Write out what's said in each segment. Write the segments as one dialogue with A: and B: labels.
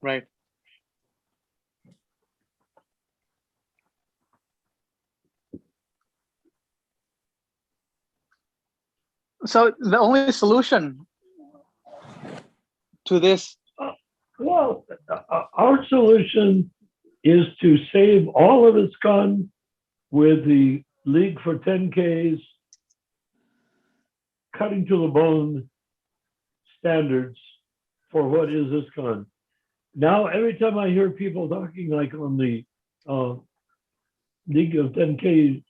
A: Right. So the only solution to this.
B: Well, our solution is to save all of ISKCON with the League for 10Ks, cutting to the bone standards for what is ISKCON. Now, every time I hear people talking like on the League of 10K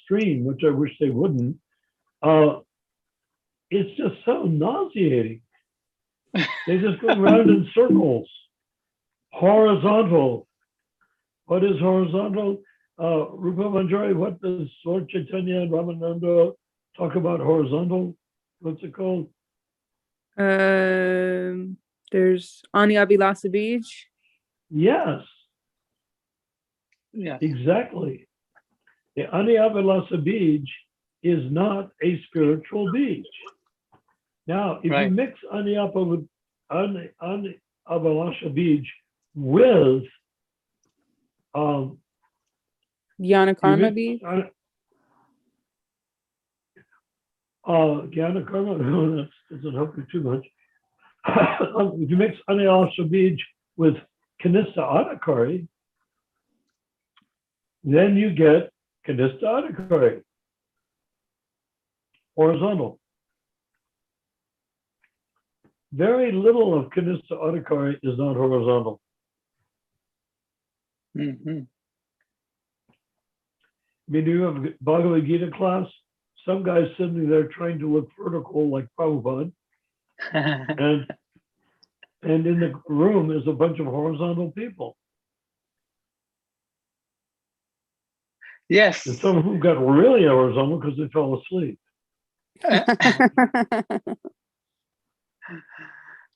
B: stream, which I wish they wouldn't, it's just so nauseating. They just go around in circles. Horizontal. What is horizontal? Rupa Manjari, what does Lord Chaitanya and Ramananda talk about horizontal? What's it called?
C: There's Ani Abhilasa Beach.
B: Yes.
A: Yeah.
B: Exactly. The Ani Abhilasa Beach is not a spiritual beach. Now, if you mix Ani Abhilasa Beach with
C: Jnana Karma Beach.
B: Jnana Karma, no, that doesn't help you too much. If you mix Ani Abhilasa Beach with Kanista Adhikari, then you get Kanista Adhikari, horizontal. Very little of Kanista Adhikari is not horizontal.
A: Mm-hmm.
B: I mean, you have a Bhagavad Gita class, some guy's sitting there trying to look vertical like Prabhupada, and in the room is a bunch of horizontal people.
A: Yes.
B: And some of them got really horizontal because they fell asleep.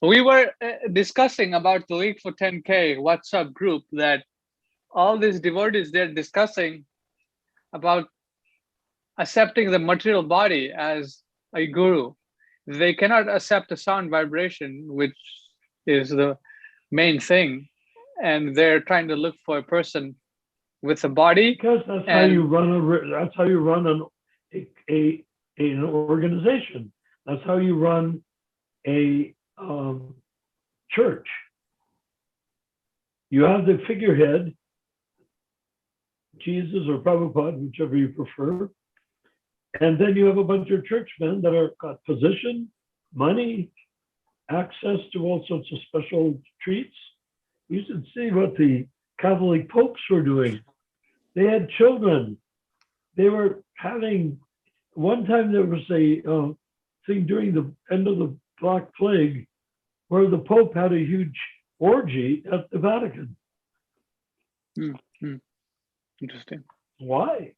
A: We were discussing about the League for 10K WhatsApp group that all these devotees, they're discussing about accepting the material body as a guru. They cannot accept the sound vibration, which is the main thing. And they're trying to look for a person with a body.
B: Because that's how you run an organization. That's how you run a church. You have the figurehead, Jesus or Prabhupada, whichever you prefer, and then you have a bunch of churchmen that are got position, money, access to all sorts of special treats. You should see what the Catholic popes were doing. They had children. They were having, one time there was a thing during the end of the Black Plague where the Pope had a huge orgy at the Vatican.
A: Interesting.
B: Why?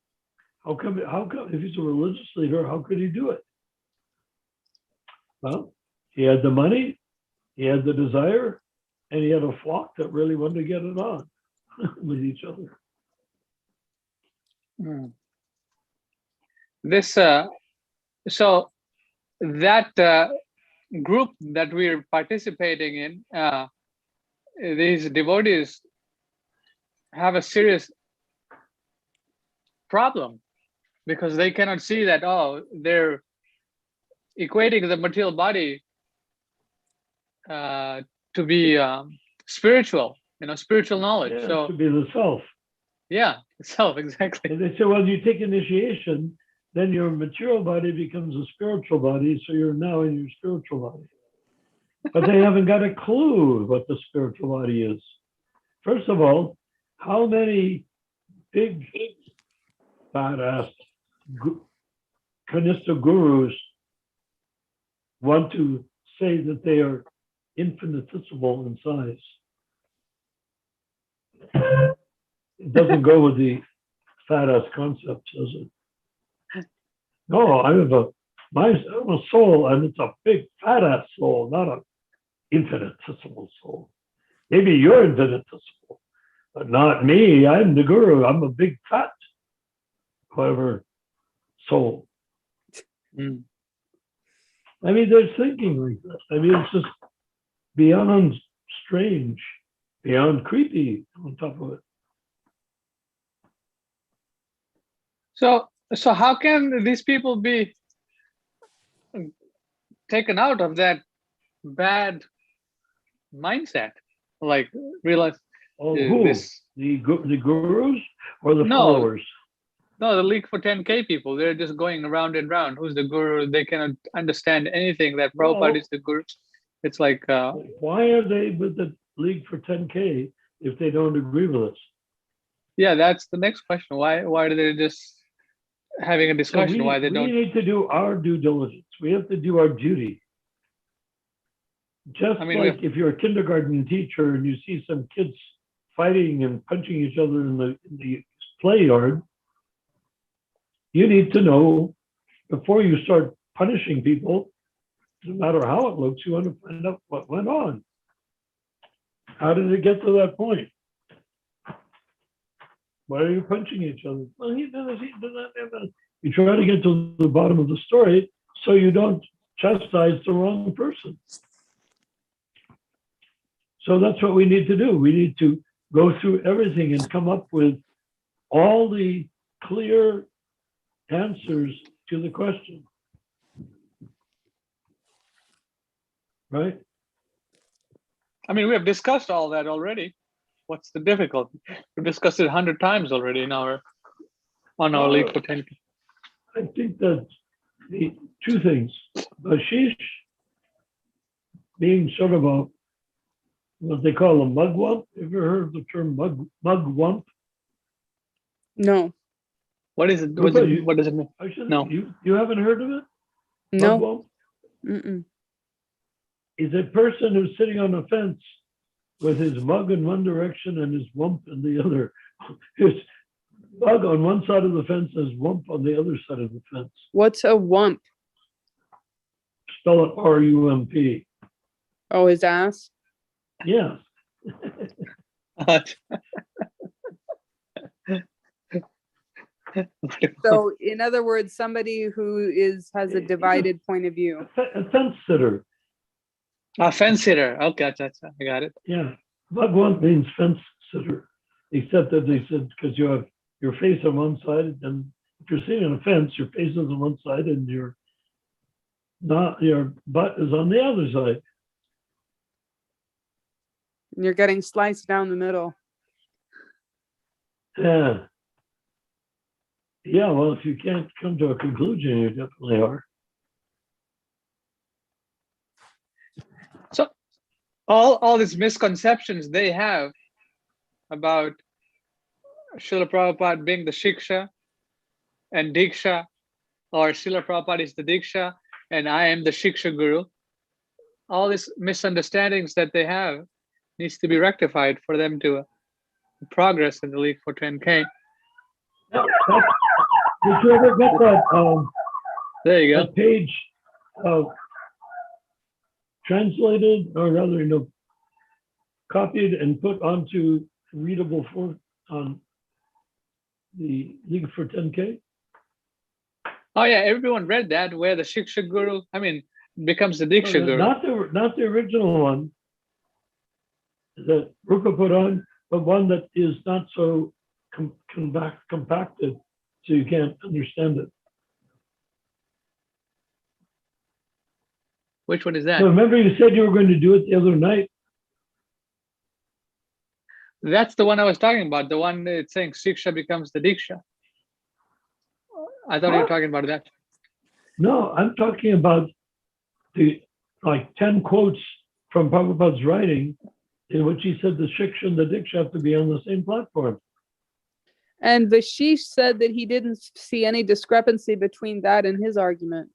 B: How come, if he's a religious leader, how could he do it? Well, he had the money, he had the desire, and he had a flock that really wanted to get it on with each other.
A: This so that group that we're participating in, these devotees have a serious problem because they cannot see that, they're equating the material body to be spiritual, spiritual knowledge.
B: Yeah,
A: so
B: to be the self.
A: Yeah, self, exactly.
B: And they say, well, you take initiation, then your material body becomes a spiritual body, so you're now in your spiritual body. But they haven't got a clue what the spiritual body is. First of all, how many big, badass Kanista gurus want to say that they are infinitesimal in size? It doesn't go with the fat ass concept, does it? No, I'm a soul, and it's a big fat ass soul, not an infinitesimal soul. Maybe you're infinitesimal, but not me. I'm the guru. I'm a big fat, whatever, soul. I mean, they're thinking like that. I mean, it's just beyond strange, beyond creepy on top of it.
A: So how can these people be taken out of that bad mindset? Like realize
B: Oh, who?
A: this.
B: The gurus or the
A: No,
B: followers?
A: no, the League for 10K people, they're just going round and round. Who's the guru? They cannot understand anything that Prabhupada
B: Well,
A: is the guru. It's like,
B: why are they with the League for 10K if they don't agree with us?
A: yeah, that's the next question. Why are they just having a
B: So
A: discussion? Why they
B: we
A: don't?
B: need to do our due diligence. We have to do our duty. Just
A: I mean,
B: like if you're a kindergarten teacher and you see some kids fighting and punching each other in the play yard, you need to know before you start punishing people, no matter how it looks, you want to find out what went on. How did it get to that point? Why are you punching each other? Well, he did this, he did that. You try to get to the bottom of the story so you don't chastise the wrong person. So that's what we need to do. We need to go through everything and come up with all the clear answers to the question. Right?
A: I mean, we have discussed all that already. What's the difficulty? We've discussed it 100 times already on our League for 10K.
B: I think that the two things, Ashish being sort of a, what they call a mugwump. Have you ever heard of the term mugwump?
C: No.
A: What is it? What does it mean? No.
B: You haven't heard of it?
C: No.
B: Mugwump
C: Mm-mm.
B: is a person who's sitting on a fence with his mug in one direction and his wump in the other. His mug on one side of the fence and his wump on the other side of the fence.
C: What's a wump?
B: Spell it R-U-M-P.
C: Oh, his ass?
B: Yeah.
C: So, in other words, somebody who has a divided point of view.
B: A fence sitter.
A: A fence sitter. Okay, I got it.
B: Yeah. Mugwump means fence sitter, except that they said because you have your face on one side, and if you're sitting on a fence, your face is on one side and your butt is on the other side.
C: You're getting sliced down the middle.
B: Yeah. Yeah, well, if you can't come to a conclusion, you definitely are.
A: So all these misconceptions they have about Srila Prabhupada being the Shiksha and Diksha, or Srila Prabhupada is the Diksha and I am the Shiksha Guru, all these misunderstandings that they have needs to be rectified for them to progress in the League for 10K.
B: Yeah, did you ever get that?
A: There you go.
B: That page translated, or rather, copied and put onto readable form on the League for 10K?
A: Oh yeah, everyone read that, where the Shiksha Guru, becomes the Diksha Guru.
B: Not the original one that Ruka put on, but one that is not so compacted, so you can't understand it.
A: Which one is that?
B: So remember you said you were going to do it the other night?
A: That's the one I was talking about, the one that's saying Shiksha becomes the Diksha. I thought you were talking about that.
B: No, I'm talking about the 10 quotes from Prabhupada's writing in which he said the Shiksha and the Diksha have to be on the same platform.
C: And Vashish said that he didn't see any discrepancy between that and his argument.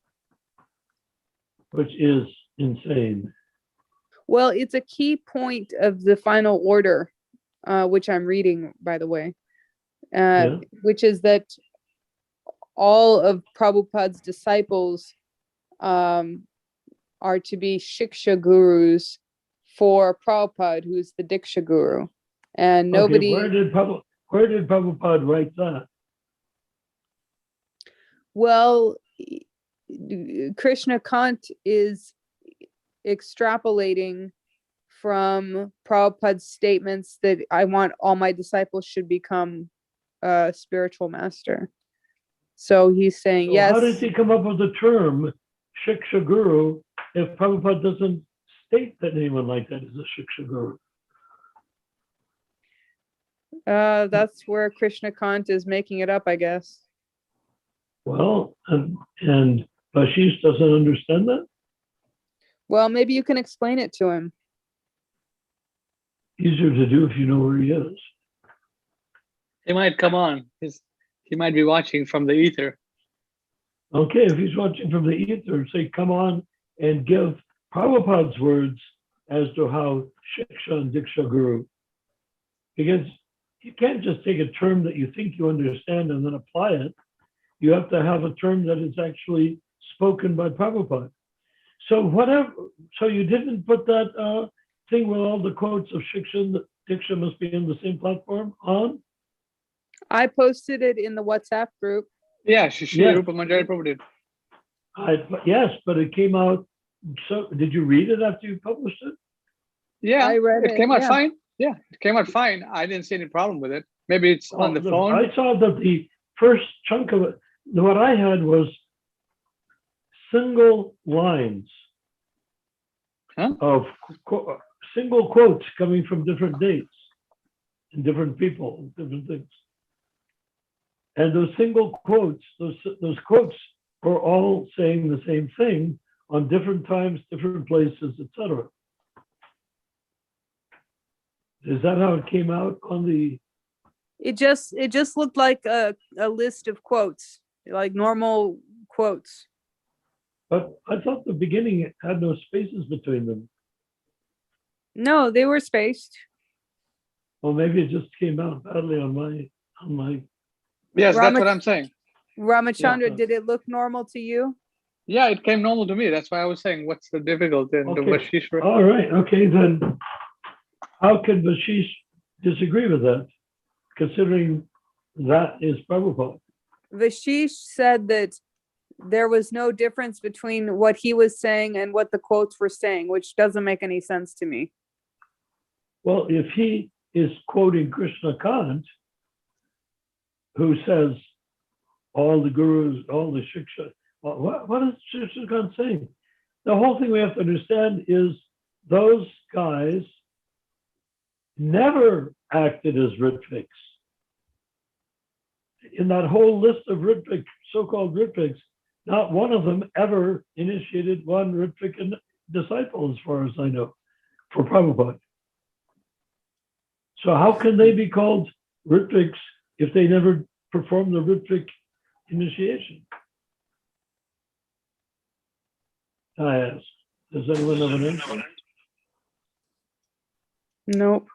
B: Which is insane.
C: Well, it's a key point of the final order, which I'm reading, by the way, which is that all of Prabhupada's disciples are to be Shiksha gurus for Prabhupada, who's the Diksha guru. And nobody...
B: Okay, where did Prabhupada write that?
C: Well, Krishna Kant is extrapolating from Prabhupada's statements that I want all my disciples should become a spiritual master. So he's saying,
B: So
C: yes.
B: how does he come up with the term Shiksha Guru if Prabhupada doesn't state that anyone like that is a Shiksha Guru?
C: That's where Krishna Kant is making it up, I guess.
B: Well, and Bashish doesn't understand that?
C: Well, maybe you can explain it to him.
B: Easier to do if you know where he is.
A: He might come on. He might be watching from the ether.
B: Okay, if he's watching from the ether, say, come on and give Prabhupada's words as to how Shiksha and Diksha Guru. Because you can't just take a term that you think you understand and then apply it. You have to have a term that is actually spoken by Prabhupada. So whatever, so you didn't put that thing with all the quotes of Shiksha and Diksha must be in the same platform on?
C: I posted it in the WhatsApp group.
A: Yeah, Shri
B: Yeah.
A: Rupa Manjari Prabhu did.
B: Yes, but it came out. So did you read it after you published it?
A: Yeah,
C: I read
A: it came
C: it,
A: out
C: yeah.
A: fine. Yeah, it came out fine. I didn't see any problem with it. Maybe it's on the
B: look,
A: phone.
B: I saw that the first chunk of it, what I had was single lines
A: Huh?
B: of single quotes coming from different dates and different people, different things. And those single quotes, those quotes were all saying the same thing on different times, different places, etc. Is that how it came out on the?
C: It just looked like a list of quotes, like normal quotes.
B: But I thought the beginning had no spaces between them.
C: No, they were spaced.
B: Well, maybe it just came out badly on my.
A: Yes, that's
C: Rama-
A: what I'm saying.
C: Ramachandra,
B: Yeah.
C: did it look normal to you?
A: Yeah, it came normal to me. That's why I was saying, what's the difficulty in the
B: Okay.
A: Vashish?
B: All right. Okay, then how can Bashish disagree with that, considering that is Prabhupada?
C: Vashish said that there was no difference between what he was saying and what the quotes were saying, which doesn't make any sense to me.
B: Well, if he is quoting Krishna Kant, who says all the gurus, all the shiksha, what is Krishna Kant saying? The whole thing we have to understand is those guys never acted as Ritviks. In that whole list of Ritvik, so-called Ritviks, not one of them ever initiated one Ritvik disciple, as far as I know, for Prabhupada. So how can they be called Ritviks if they never performed the Ritvik initiation? I ask. Does anyone have an answer?
C: Nope.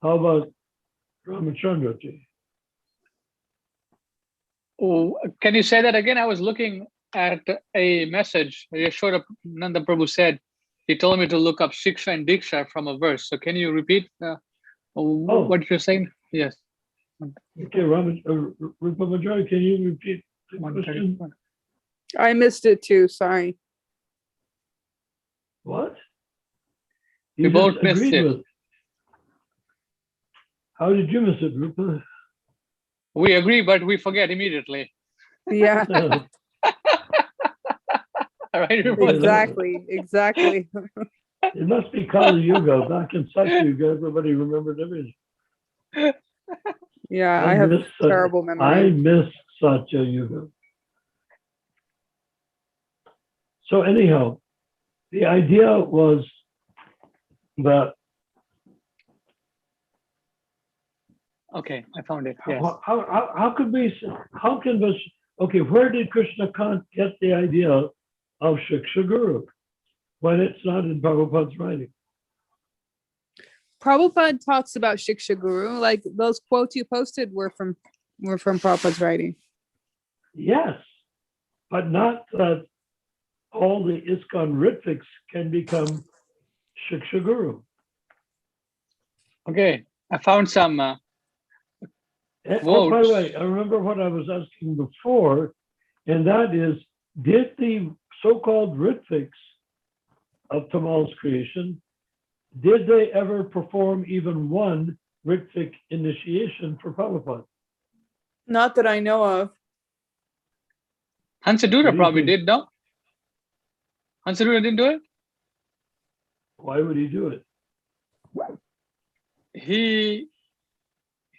B: How about Ramachandra ji?
A: Oh, can you say that again? I was looking at a message. Yashoda Nanda Prabhu said, he told me to look up Shiksha and Diksha from a verse. So can you repeat what you're saying? Yes.
B: Okay, Rupa Manjari, can you repeat the question?
A: 131.
C: I missed it too. Sorry.
B: What?
A: We
B: You
A: both
B: just
A: missed
B: agreed
A: it.
B: with. How did you miss it, Rupa?
A: We agree, but we forget immediately.
C: Yeah,
A: All right.
C: exactly.
B: It must be Kali Yuga. Back in Satya Yuga, everybody remembered everything.
C: Yeah, I have
B: miss
C: terrible
B: I
C: memory.
B: miss Satya Yuga. So anyhow, the idea was that
A: Okay, I found it. Yes.
B: how can this, okay, where did Krishna Kant get the idea of Shiksha Guru when it's not in Prabhupada's writing?
C: Prabhupada talks about Shiksha Guru. Like those quotes you posted were from Prabhupada's writing.
B: Yes, but not that all the ISKCON Ritviks can become Shiksha Guru.
A: Okay, I found some
B: Oh, by the
A: quotes.
B: way, I remember what I was asking before, and that is, did the so-called Ritviks of Tamal's creation Did they ever perform even one Ritvik initiation for Prabhupada?
C: Not that I know of.
B: What do
A: Hansadura
B: you
A: probably
B: think?
A: did, no? Hansadura didn't do it?
B: Why would he do it?
A: He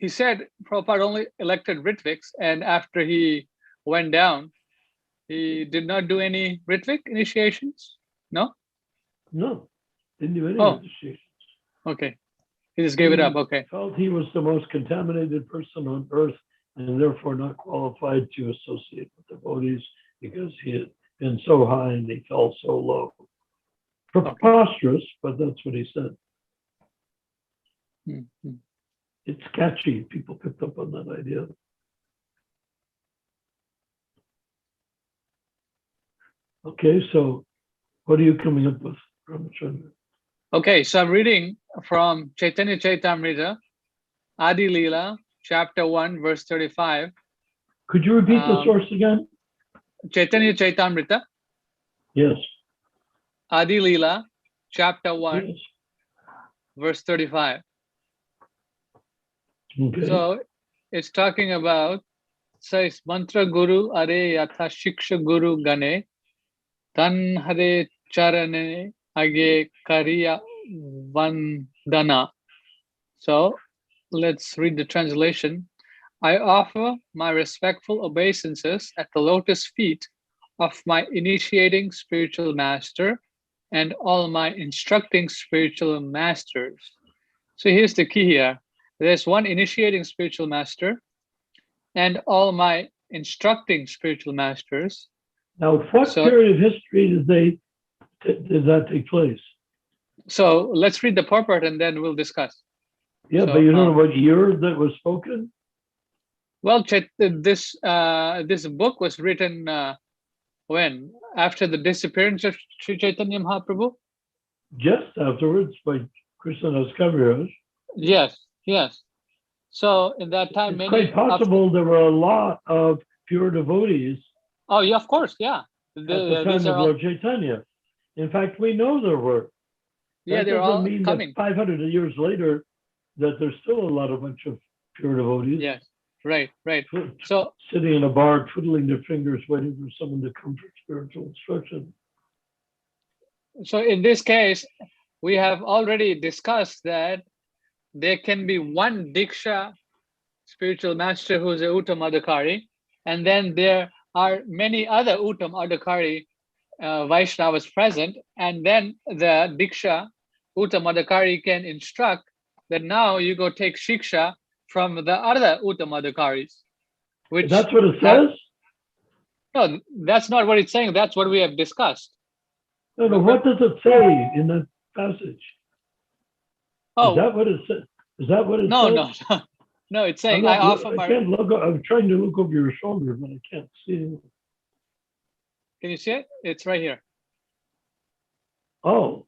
A: said Prabhupada only elected Ritviks, and after he went down, he did not do any Ritvik initiations? No?
B: No, didn't do any
A: Oh.
B: initiation.
A: Okay. He just gave it up. Okay.
B: Felt he was the most contaminated person on earth and therefore not qualified to associate with devotees because he had been so high and he fell so low. Preposterous, but that's what he said.
A: Mhm.
B: It's catchy. People picked up on that idea. Okay, so what are you coming up with, Ramachandra?
A: Okay, so I'm reading from Chaitanya Chaitamrita, Adi Leela, chapter 1, verse 35.
B: Could you repeat the source again?
A: Chaitanya Chaitamrita,
B: Yes.
A: Adi Leela, chapter 1,
B: Yes.
A: verse 35.
B: Okay.
A: So it's talking about, says, Mantra Guru Are Yatha Shiksha Guru Gane, Tan Hare Charane Age Kariya Vandana. So let's read the translation. I offer my respectful obeisances at the lotus feet of my initiating spiritual master and all my instructing spiritual masters. So here's the key here. There's one initiating spiritual master and all my instructing spiritual masters.
B: Now, what period of history did that take place?
A: So let's read the purport and then we'll discuss.
B: Yeah,
A: So,
B: but you don't know what year that was spoken?
A: Well, this book was written when? After the disappearance of Sri Chaitanya Mahaprabhu?
B: Just afterwards by Krishna Das Kaviraj.
A: Yes, yes. So in that time,
B: it's quite possible there were a lot of pure devotees.
A: Oh, yeah, of course, yeah.
B: At the time of Lord Chaitanya. In fact, we know there were.
A: Yeah, they're all
B: mean
A: coming.
B: That 500 years later, that there's still a lot of bunch of pure devotees.
A: Yes, right. So
B: sitting in a bar, twiddling their fingers, waiting for someone to come for spiritual instruction.
A: So in this case, we have already discussed that there can be one Diksha spiritual master who's a Uttam Adhikari, and then there are many other Uttam Adhikari Vaishnavas present, and then the Diksha Uttam Adhikari can instruct that now you go take Shiksha from the other Uttam Adhikaris.
B: That's what it says?
A: No, that's not what it's saying. That's what we have discussed.
B: No, what does it say in that passage?
A: Oh,
B: is that what it says? Is that what it says?
A: No. No, it's saying I offer my.
B: I'm trying to look over your shoulder, but I can't see it.
A: Can you see it? It's right here.
B: Oh.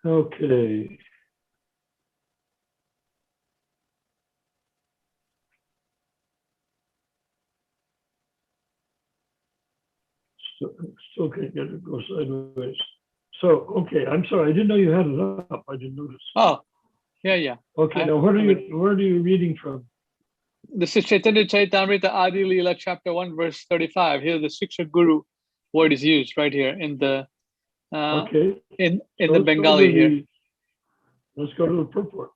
B: Okay. Still can't get it to go sideways. So, okay, I'm sorry. I didn't know you had it up. I didn't notice.
A: Oh, yeah.
B: Okay, now where are you reading from?
A: This is Chaitanya Chaitamrita Adi Leela, chapter 1, verse 35. Here, the Shiksha Guru word is used right here in the in the Bengali here.
B: Let's go to the purport.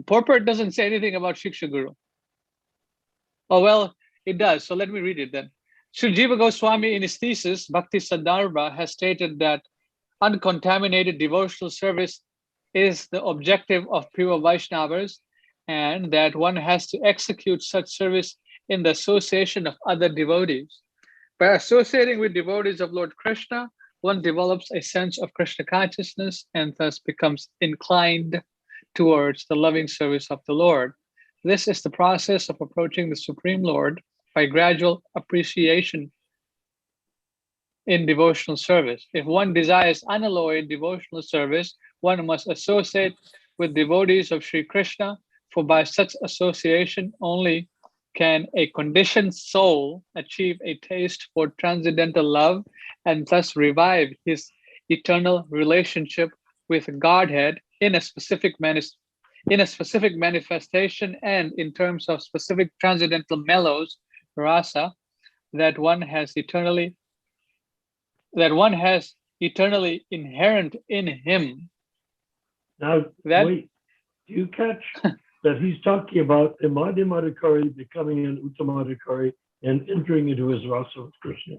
A: Purport doesn't say anything about Shiksha Guru. Oh, well, it does. So let me read it then. Sri Jiva Goswami, in his thesis, Bhakti Sandarbha, has stated that uncontaminated devotional service is the objective of pure Vaishnavas, and that one has to execute such service in the association of other devotees. By associating with devotees of Lord Krishna, one develops a sense of Krishna consciousness and thus becomes inclined towards the loving service of the Lord. This is the process of approaching the Supreme Lord by gradual appreciation in devotional service. If one desires unalloyed devotional service, one must associate with devotees of Sri Krishna, for by such association only can a conditioned soul achieve a taste for transcendental love and thus revive his eternal relationship with Godhead in a specific manifestation and in terms of specific transcendental mellows, rasa, that one has eternally inherent in him.
B: Now, wait, do you catch that he's talking about a Madhyamadikari becoming an Uttamadikari and entering into his rasa with Krishna?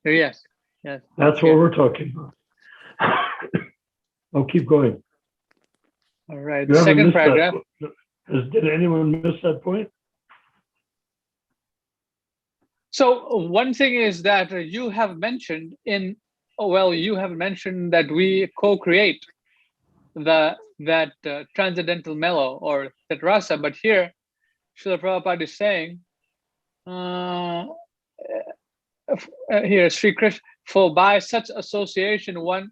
A: Yes.
B: That's what we're talking about. I'll keep going.
A: All right,
B: You
A: the
B: haven't
A: second
B: missed that
A: paragraph.
B: point. Did anyone miss that point?
A: So one thing is that you have mentioned that we co-create that transcendental mellow or that rasa, but here Srila Prabhupada is saying here Sri Krishna, for by such association one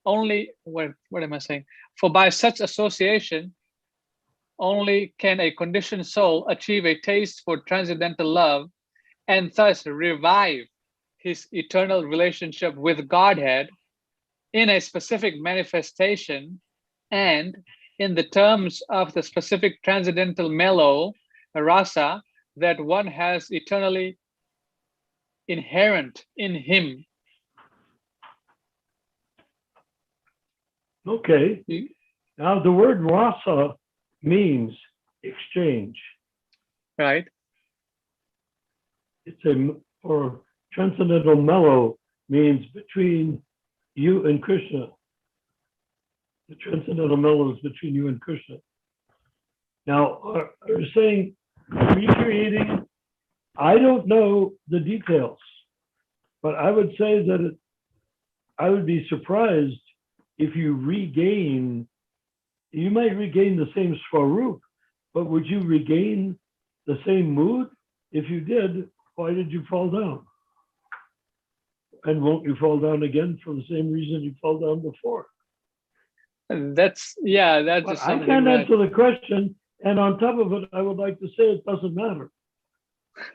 A: only what am I saying? For by such association only can a conditioned soul achieve a taste for transcendental love and thus revive his eternal relationship with Godhead in a specific manifestation and in the terms of the specific transcendental mellow, rasa, that one has eternally inherent in him.
B: Okay. Now the word rasa means exchange.
A: Right.
B: Or transcendental mellow means between you and Krishna. The transcendental mellow is between you and Krishna. Now, are you saying recreating? I don't know the details, but I would say that I would be surprised if you might regain the same swarup, but would you regain the same mood? If you did, why did you fall down? And won't you fall down again for the same reason you fell down before?
A: That's
B: but I can't answer the question. And on top of it, I would like to say it doesn't matter.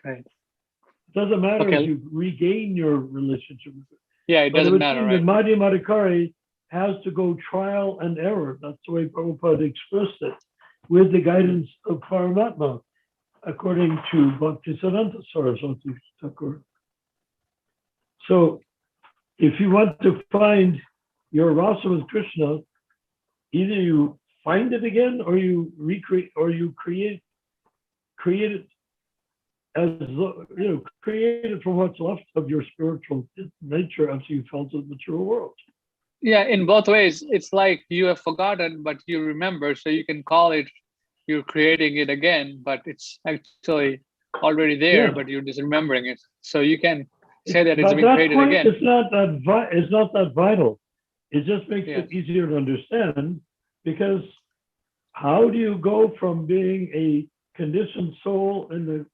A: Right.
B: It doesn't matter if you regain your relationship with it.
A: Yeah, it doesn't matter, right?
B: The Madhyamadikari has to go trial and error. That's the way Prabhupada expressed it, with the guidance of Paramatma, according to Bhaktisiddhanta Saraswati Thakur. So if you want to find your rasa with Krishna, either you find it again or you recreate or you create it as create it from what's left of your spiritual nature after you felt in the material world.
A: Yeah, in both ways, it's like you have forgotten, but you remember, so you can call it you're creating it again, but it's actually already there, but you're just remembering it. So you can say that it's been created again.
B: It's not that vital. It just makes it easier to understand, because how do you go from being a conditioned soul in the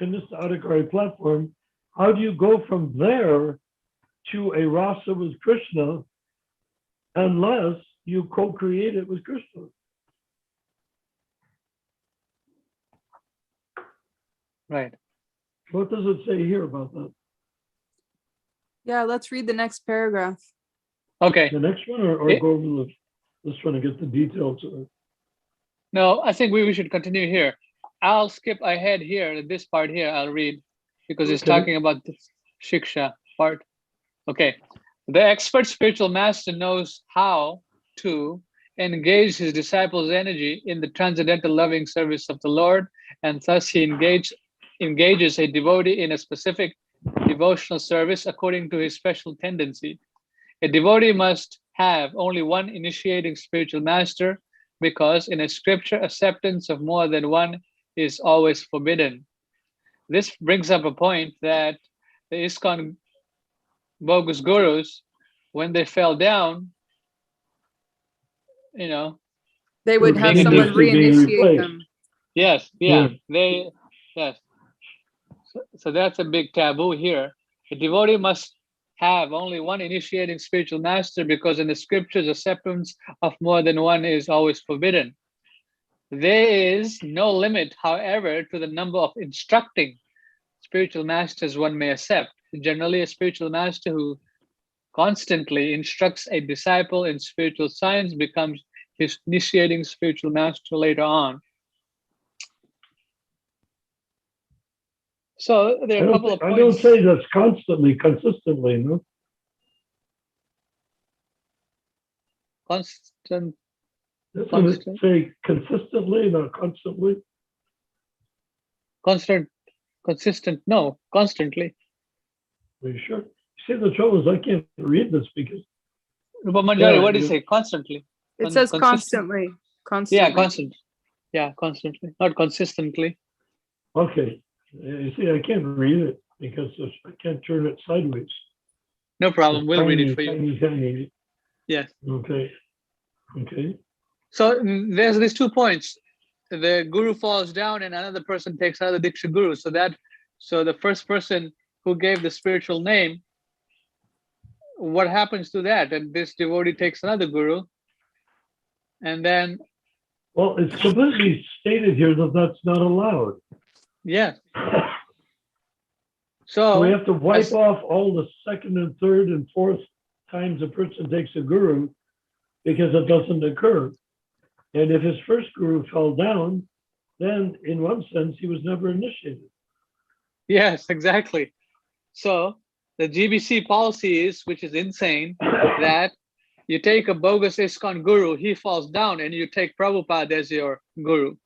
B: Kanista Adhikari platform, how do you go from there to a rasa with Krishna unless you co-create it with Krishna?
A: Right.
B: What does it say here about that?
C: Yeah, let's read the next paragraph.
A: Okay.
B: The next one, or go over this one and get the details of it?
A: No, I think we should continue here. I'll skip ahead here, this part here I'll read, because it's talking about the shiksha part. Okay. The expert spiritual master knows how to engage his disciples' energy in the transcendental loving service of the Lord, and thus he engages a devotee in a specific devotional service according to his special tendency. A devotee must have only one initiating spiritual master, because in a scripture, acceptance of more than one is always forbidden. This brings up a point that the ISKCON bogus gurus, when they fell down,
C: they would have someone reinitiate them.
A: Yes. So that's a big taboo here. A devotee must have only one initiating spiritual master, because in the scriptures, acceptance of more than one is always forbidden. There is no limit, however, to the number of instructing spiritual masters one may accept. Generally, a spiritual master who constantly instructs a disciple in spiritual science becomes his initiating spiritual master later on. So there are a couple of points.
B: I don't say that's constantly, consistently, no?
A: Constant.
B: Doesn't it say consistently, not constantly?
A: Consistent, no, constantly.
B: Are you sure? See, the trouble is I can't read this because...
A: Rupa Manjari, what do you say? Constantly.
C: It says constantly. Constantly.
A: Yeah, constant. Yeah, constantly, not consistently.
B: Okay. You see, I can't read it because I can't turn it sideways.
A: No problem. We'll read it for
B: you. Tiny.
A: Yes.
B: Okay. Okay.
A: So there's these 2 points. The guru falls down and another person takes another Diksha guru. So the first person who gave the spiritual name, what happens to that? And this devotee takes another guru. And then...
B: Well, it's completely stated here that that's not allowed.
A: Yeah. So
B: we have to wipe off all the second and third and fourth times a person takes a guru because it doesn't occur. And if his first guru fell down, then in one sense, he was never initiated.
A: Yes, exactly. So the GBC policy is, which is insane, that you take a bogus ISKCON guru, he falls down, and you take Prabhupada as your guru.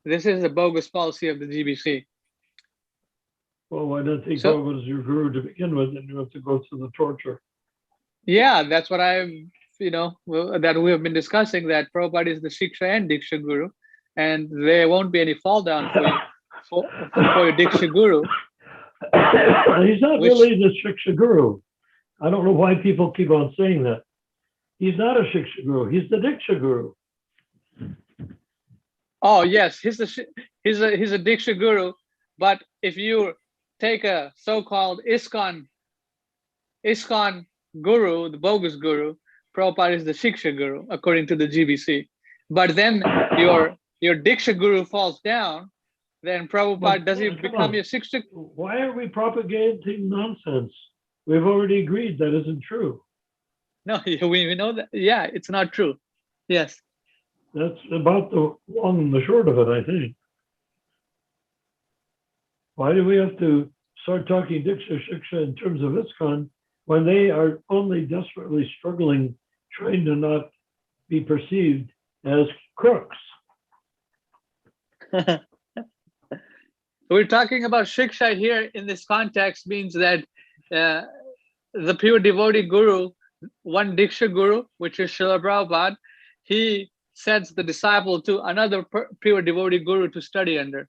A: This is a bogus policy of the GBC.
B: Well, why not take Prabhupada as your guru to begin with, and you have to go through the torture?
A: Yeah, that's what that we have been discussing, that Prabhupada is the Shiksha and Diksha guru, and there won't be any fall down for you for your Diksha guru.
B: He's not really the Shiksha guru. I don't know why people keep on saying that. He's not a Shiksha guru. He's the Diksha guru.
A: Oh yes, he's a Diksha guru. But if you take a so-called ISKCON guru, the bogus guru, Prabhupada is the Shiksha guru, according to the GBC. But then your Diksha guru falls down, then Prabhupada, does he become your Shiksha?
B: Why are we propagating nonsense? We've already agreed that isn't true.
A: No, we know that. Yeah, it's not true. Yes.
B: That's about the long and the short of it, I think. Why do we have to start talking Diksha Shiksha in terms of ISKCON when they are only desperately struggling, trying to not be perceived as crooks?
A: We're talking about Shiksha here in this context means that the pure devotee guru, one Diksha guru, which is Srila Prabhupada, he sends the disciple to another pure devotee guru to study under.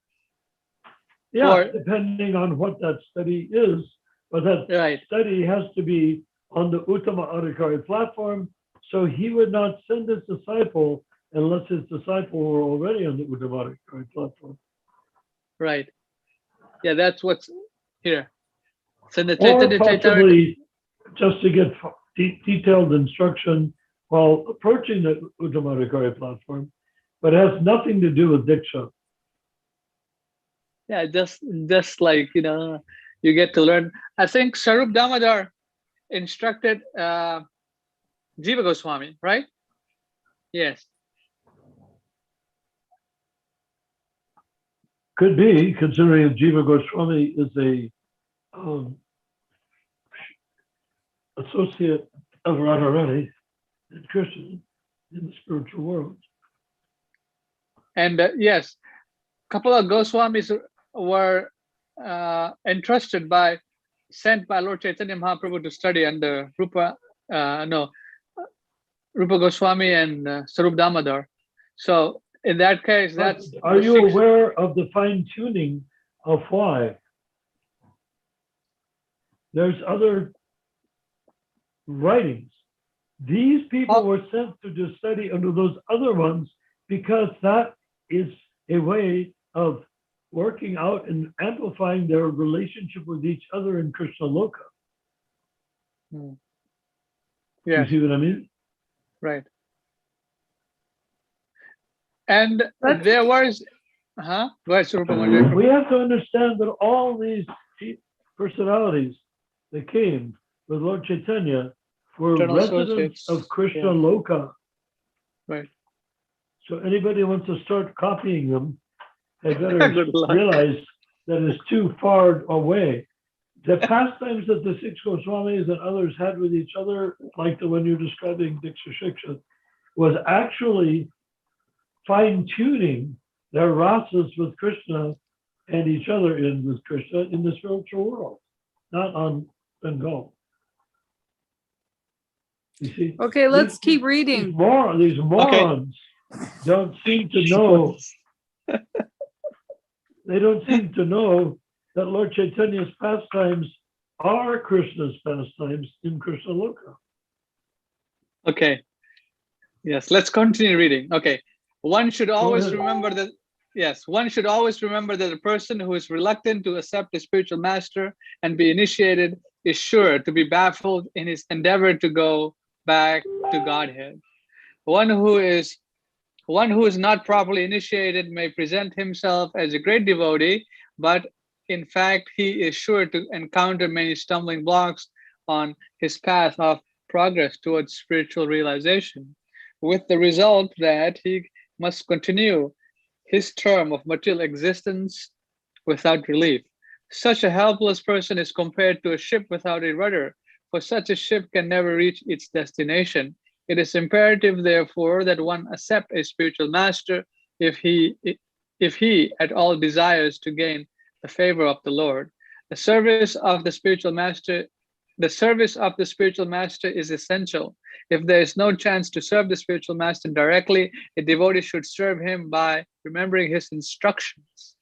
B: Yeah, depending on what that study is, but that study has to be on the Uttama Adhikari platform, so he would not send his disciple unless his disciple were already on the Uttama Adhikari platform.
A: Right. Yeah, that's what's here. So the
B: or possibly just to get detailed instruction while approaching the Uttama Adhikari platform, but it has nothing to do with Diksha.
A: Yeah, just like, you get to learn. I think Sarup Damodar instructed Jiva Goswami, right? Yes.
B: Could be, considering Jiva Goswami is a associate of Radharani and Krishna in the spiritual world.
A: And yes, a couple of Goswamis were sent by Lord Chaitanya Mahaprabhu to study under Rupa Goswami and Sarup Damodar. So in that case, that's...
B: Are you aware of the fine tuning of why? There's other writings. These people were sent to study under those other ones because that is a way of working out and amplifying their relationship with each other in Krishna Loka.
A: Yeah.
B: You see what I mean?
A: Right. And there was, go ahead, Surupamaji.
B: We have to understand that all these personalities that came with Lord Chaitanya were
A: Eternal
B: residents
A: associates,
B: of Krishna
A: yeah.
B: Loka.
A: Right.
B: So anybody who wants to start copying them, they better
A: Good luck.
B: realize that it's too far away. The pastimes that the six Goswamis and others had with each other, like the one you're describing, Diksha Shiksha, was actually fine-tuning their rasas with Krishna and each other with Krishna in the spiritual world, not on Bengal. You see?
C: Okay, let's keep reading.
B: These morons don't seem to know. They don't seem to know that Lord Chaitanya's pastimes are Krishna's pastimes in Krishna Loka.
A: Okay. Yes, let's continue reading. Okay. One should always remember that, one should always remember that a person who is reluctant to accept a spiritual master and be initiated is sure to be baffled in his endeavor to go back to Godhead. One who is not properly initiated may present himself as a great devotee, but in fact, he is sure to encounter many stumbling blocks on his path of progress towards spiritual realization, with the result that he must continue his term of material existence without relief. Such a helpless person is compared to a ship without a rudder, for such a ship can never reach its destination. It is imperative, therefore, that one accept a spiritual master if he at all desires to gain the favor of the Lord. The service of the spiritual master is essential. If there is no chance to serve the spiritual master directly, a devotee should serve him by remembering his instructions.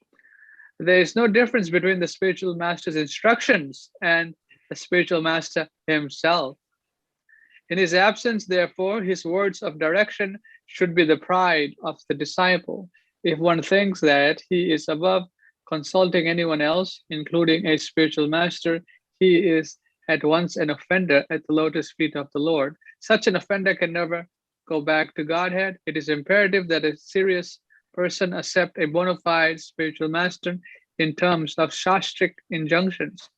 A: There is no difference between the spiritual master's instructions and the spiritual master himself. In his absence, therefore, his words of direction should be the pride of the disciple. If one thinks that he is above consulting anyone else, including a spiritual master, he is at once an offender at the lotus feet of the Lord. Such an offender can never go back to Godhead. It is imperative that a serious person accept a bona fide spiritual master in terms of shastric injunctions.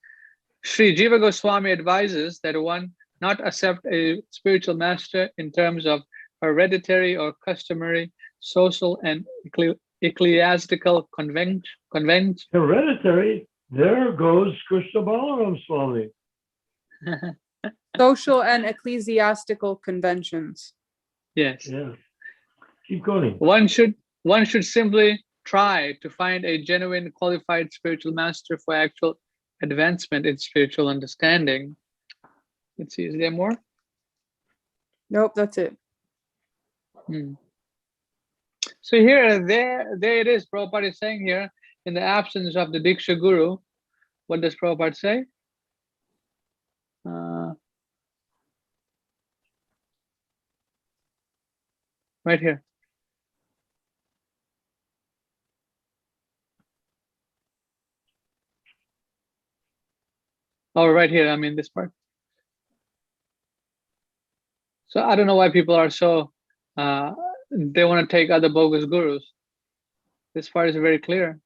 A: Sri Jiva Goswami advises that one not accept a spiritual master in terms of hereditary or customary social and ecclesiastical convention.
B: Hereditary, there goes Krishna Balaram Swami.
C: Social and ecclesiastical conventions.
A: Yes.
B: Yeah. Keep going.
A: One should simply try to find a genuine qualified spiritual master for actual advancement in spiritual understanding. Let's see, is there more?
C: Nope, that's it.
A: So here, there it is. Prabhupada is saying here, in the absence of the Diksha Guru, what does Prabhupada say? Right here. Oh, right here, I mean this part. So I don't know why people are so, they want to take other bogus gurus. This part is very clear.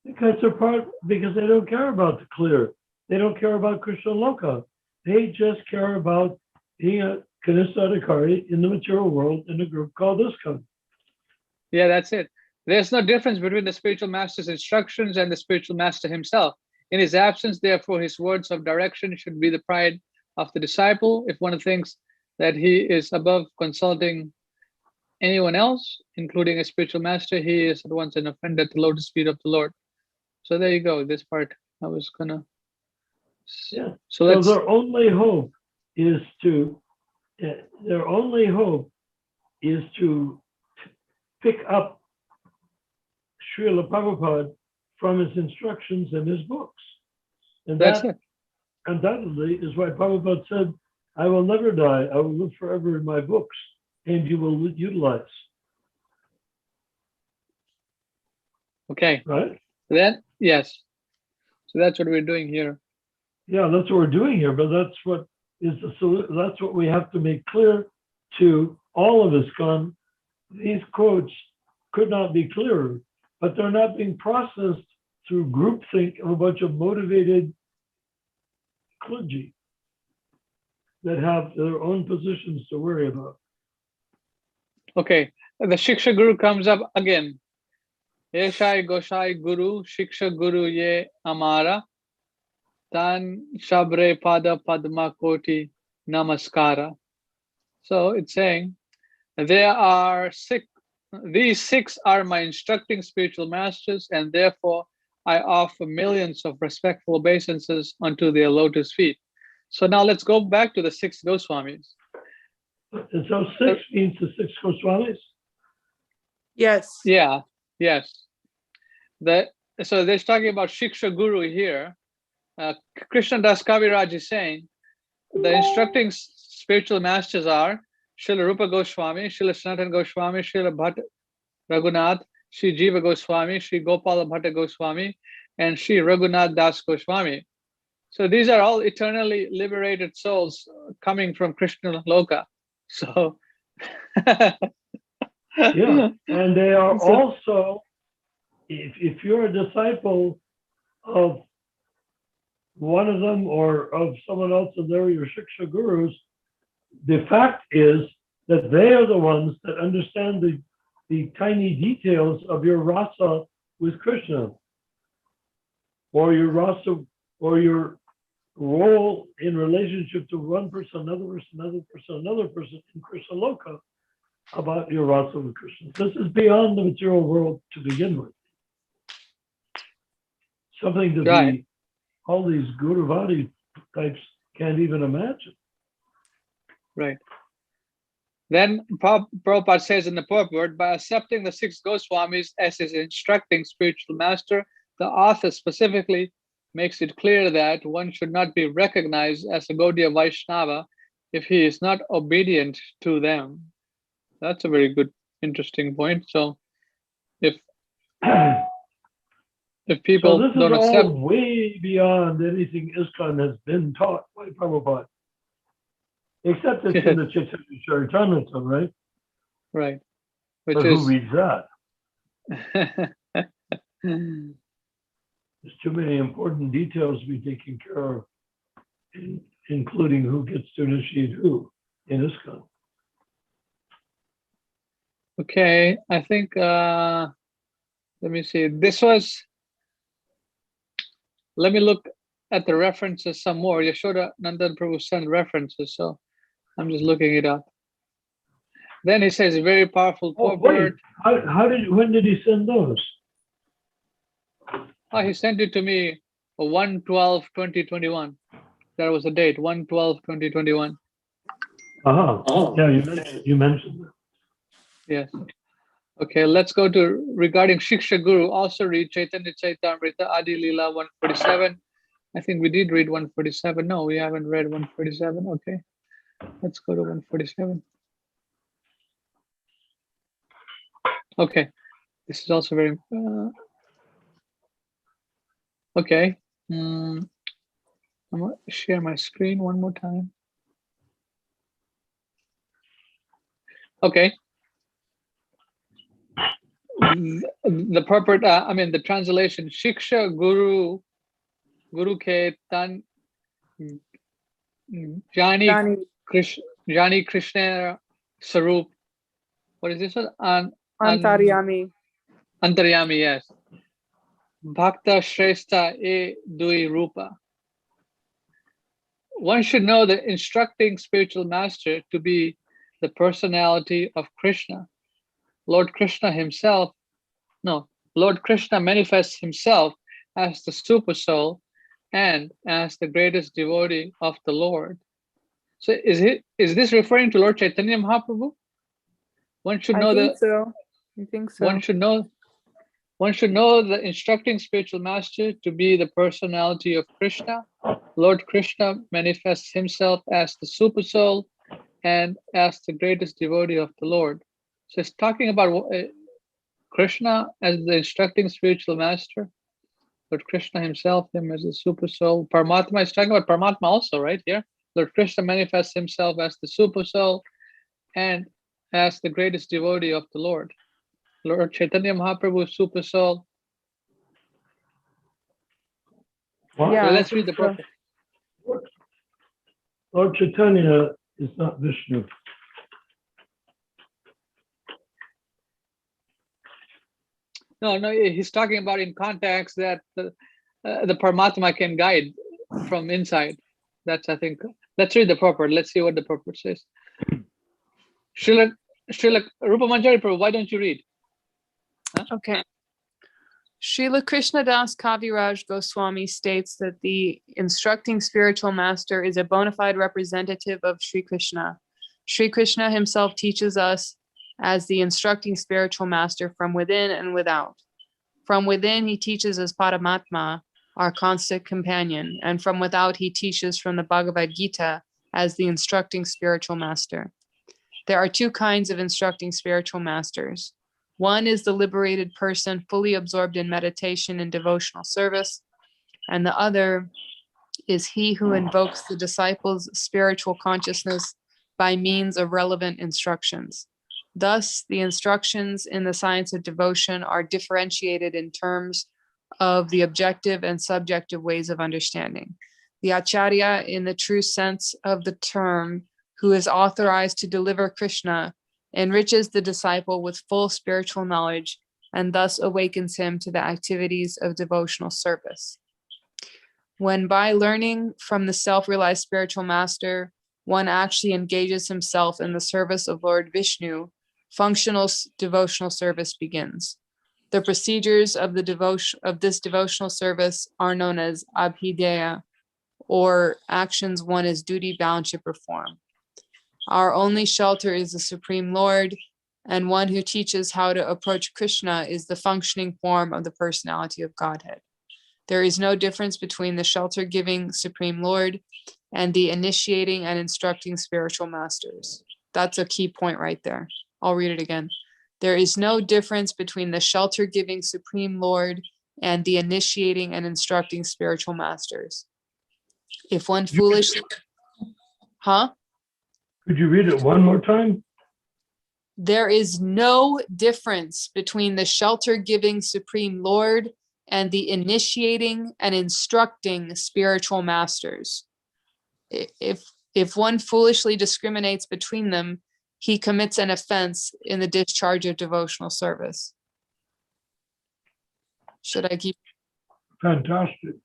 B: Because they don't care about the clear. They don't care about Krishna Loka. They just care about being a Kanistadikari in the material world in a group called ISKCON.
A: Yeah, that's it. There's no difference between the spiritual master's instructions and the spiritual master himself. In his absence, therefore, his words of direction should be the pride of the disciple. If one thinks that he is above consulting anyone else, including a spiritual master, he is at once an offender at the lotus feet of the Lord. So there you go. This part I was gonna.
B: Yeah. So their only hope is to pick up Srila Prabhupada from his instructions and his books. And
A: that's it.
B: Undoubtedly is why Prabhupada said, I will never die. I will live forever in my books, and you will utilize.
A: Okay.
B: Right?
A: Then, yes. So that's what we're doing here.
B: Yeah, that's what we're doing here, but that's what we have to make clear to all of ISKCON. These quotes could not be clearer, but they're not being processed through groupthink of a bunch of motivated clergy that have their own positions to worry about.
A: Okay, the Shiksha Guru comes up again. Yeshai Goshai Guru, Shiksha Guru Ye Amara, Tan Shabre Pada Padma Koti Namaskara. So it's saying, there are these six are my instructing spiritual masters, and therefore I offer millions of respectful obeisances unto their lotus feet. So now let's go back to the six Goswamis.
B: And so six means the six Goswamis?
C: Yes.
A: Yeah, yes. So they're talking about Shiksha Guru here. Krishna Das Kaviraj is saying, the instructing spiritual masters are Srila Rupa Goswami, Srila Sanatana Goswami, Srila Bhatta Raghunath, Sri Jiva Goswami, Sri Gopala Bhatta Goswami, and Sri Raghunath Das Goswami. So these are all eternally liberated souls coming from Krishna Loka. So
B: yeah, and they are also, if you're a disciple of one of them or of someone else and they're your Shiksha Gurus, the fact is that they are the ones that understand the tiny details of your rasa with Krishna, or your rasa, or your role in relationship to one person, another person, another person, another person in Krishna Loka about your rasa with Krishna. This is beyond the material world to begin with. Something that
A: right.
B: all these Guruvadi types can't even imagine.
A: Right. Then Prabhupada says in the purport, by accepting the six Goswamis as his instructing spiritual master, the author specifically makes it clear that one should not be recognized as a Gaudiya Vaishnava if he is not obedient to them. That's a very good, interesting point. So if people
B: so this
A: don't
B: is
A: accept,
B: all way beyond anything ISKCON has been taught by Prabhupada. Except it's in the Chaitanya Charitamrita, right?
A: right, which
B: But
A: is
B: who reads that? There's too many important details to be taken care of, including who gets to initiate who in ISKCON.
A: okay. I think let me see. Let me look at the references some more. Yashoda Nandan Prabhu sent references, so I'm just looking it up. Then he says, very powerful purport.
B: When did he send those?
A: Oh, he sent it to me 1/12/2021. That was the date, 1/12/2021.
B: Yeah, you mentioned that.
A: Yes. Okay, let's go to regarding Shiksha Guru. Also read Chaitanya Chaitamrita Adi Leela 147. I think we did read 147. No, we haven't read 147. Okay, let's go to 147. Okay, this is also very okay. I'm gonna share my screen one more time. Okay. The purport, I mean the translation, Shiksha Guru Ke Tan Jani Krishna Sarup. What is this one?
C: Antaryami.
A: Antaryami, yes. Bhakta Shrestha E Dui Rupa. One should know the instructing spiritual master to be the personality of Krishna. Lord Krishna manifests himself as the super soul and as the greatest devotee of the Lord. So is this referring to Lord Chaitanya Mahaprabhu? One should know
C: I think so.
A: One should know the instructing spiritual master to be the personality of Krishna. Lord Krishna manifests himself as the super soul and as the greatest devotee of the Lord. So it's talking about Krishna as the instructing spiritual master, Lord Krishna himself, him as the super soul. Paramatma is talking about Paramatma also, right here. Lord Krishna manifests himself as the super soul and as the greatest devotee of the Lord. Lord Chaitanya Mahaprabhu, Super Soul.
B: What?
C: Yeah.
A: Let's read the purport.
B: Lord Chaitanya is not Vishnu.
A: No, he's talking about in context that the Paramatma can guide from inside. That's, I think, let's read the purport. Let's see what the purport says. Srila Rupa Manjari Prabhu, why don't you read?
C: Okay. Srila Krishnadas Kaviraj Goswami states that the instructing spiritual master is a bona fide representative of Sri Krishna. Sri Krishna himself teaches us as the instructing spiritual master from within and without. From within, he teaches as Paramatma, our constant companion, and from without, he teaches from the Bhagavad Gita as the instructing spiritual master. There are two kinds of instructing spiritual masters. One is the liberated person fully absorbed in meditation and devotional service, and the other is he who invokes the disciple's spiritual consciousness by means of relevant instructions. Thus, the instructions in the science of devotion are differentiated in terms of the objective and subjective ways of understanding. The Acharya, in the true sense of the term, who is authorized to deliver Krishna, enriches the disciple with full spiritual knowledge and thus awakens him to the activities of devotional service. When by learning from the self-realized spiritual master, one actually engages himself in the service of Lord Vishnu, functional devotional service begins. The procedures of this devotional service are known as abhideya, or actions one is duty bound to perform. Our only shelter is the Supreme Lord, and one who teaches how to approach Krishna is the functioning form of the personality of Godhead. There is no difference between the shelter-giving Supreme Lord and the initiating and instructing spiritual masters. That's a key point right there. I'll read it again. There is no difference between the shelter-giving Supreme Lord and the initiating and instructing spiritual masters. If one foolishly...
B: Could you read it one more time?
C: There is no difference between the shelter-giving Supreme Lord and the initiating and instructing spiritual masters. If one foolishly discriminates between them, he commits an offense in the discharge of devotional service. Should I keep?
B: Fantastic.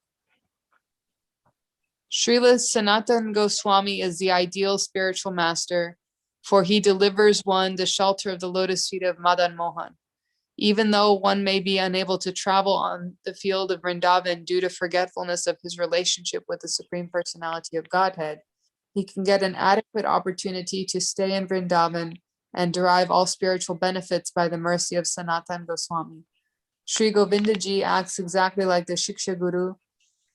C: Srila Sanatana Goswami is the ideal spiritual master, for he delivers one the shelter of the lotus feet of Madan Mohan. Even though one may be unable to travel on the field of Vrindavan due to forgetfulness of his relationship with the Supreme Personality of Godhead, he can get an adequate opportunity to stay in Vrindavan and derive all spiritual benefits by the mercy of Sanatana Goswami. Sri Govindaji acts exactly like the Shiksha Guru,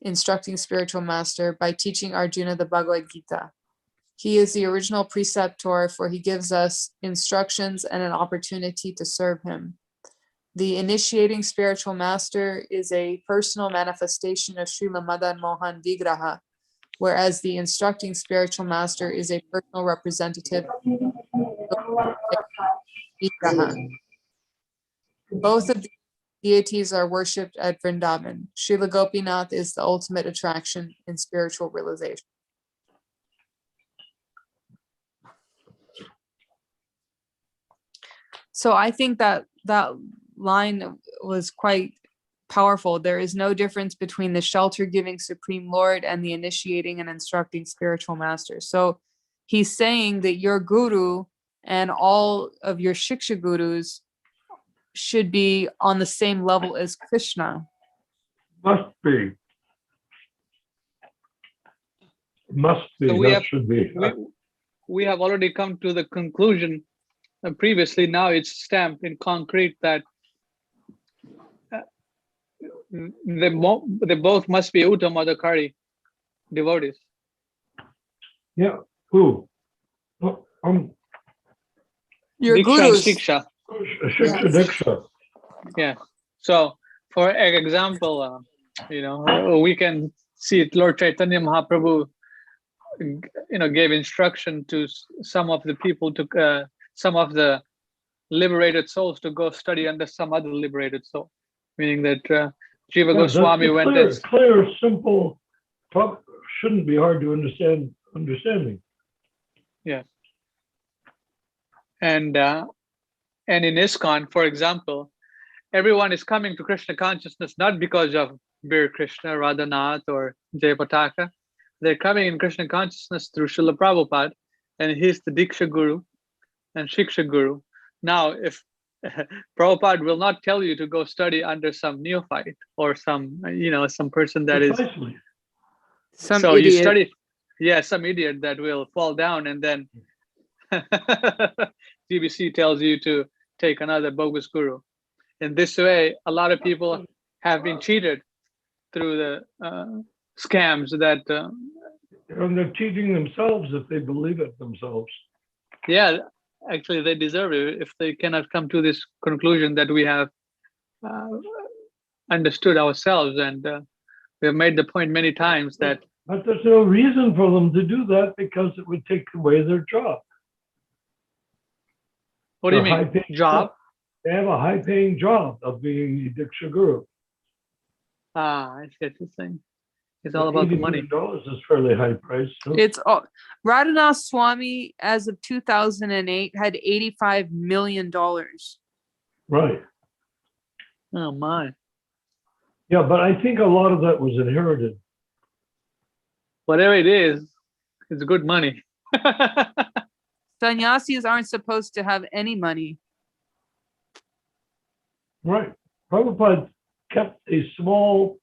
C: instructing spiritual master, by teaching Arjuna the Bhagavad Gita. He is the original preceptor, for he gives us instructions and an opportunity to serve him. The initiating spiritual master is a personal manifestation of Srila Madan Mohan Vigraha, whereas the instructing spiritual master is a personal representative of Vigraha. Both of the deities are worshipped at Vrindavan. Srila Gopinath is the ultimate attraction in spiritual realization. So I think that line was quite powerful. There is no difference between the shelter-giving Supreme Lord and the initiating and instructing spiritual master. So he's saying that your guru and all of your Shiksha gurus should be on the same level as Krishna.
B: Must be. Must be.
A: So
B: That should be.
A: we have already come to the conclusion previously. Now it's stamped in concrete that they both must be Uttamadakari devotees.
B: Yeah. Who?
C: Your
A: Diksha
C: gurus.
A: and Shiksha.
B: Shiksha Diksha.
A: Yeah. So, for example, we can see Lord Chaitanya Mahaprabhu, gave instruction to some of the people, to some of the liberated souls to go study under some other liberated soul, meaning that Jiva
B: Yeah, that's
A: Goswami
B: the
A: went and
B: clear, simple, shouldn't be hard to understanding.
A: yes, and in ISKCON, for example, everyone is coming to Krishna consciousness not because of Bir Krishna, Radhanath, or Jayapataka. They're coming in Krishna consciousness through Srila Prabhupada, and he's the Diksha Guru and Shiksha Guru. Now, if Prabhupada will not tell you to go study under some neophyte or some, some person that is.
B: Precisely.
C: Some
A: so
C: idiot.
A: you study, yeah, some idiot that will fall down, and then GBC tells you to take another bogus guru. In this way, a lot of people have been cheated through the scams that.
B: And they're cheating themselves if they believe it themselves.
A: Yeah, actually, they deserve it if they cannot come to this conclusion that we have understood ourselves, and we have made the point many times that.
B: But there's no reason for them to do that because it would take away their job.
A: What do you mean, job?
B: They have a high-paying job of being the Diksha Guru.
A: I see what you're saying. It's all about the money.
B: $80 is fairly high price. No?
C: It's all Radhanath Swami as of 2008 had $85 million.
B: Right.
A: Oh my.
B: Yeah, but I think a lot of that was inherited.
A: Whatever it is, it's good money.
C: Sannyasis aren't supposed to have any money.
B: Right. Prabhupada kept a small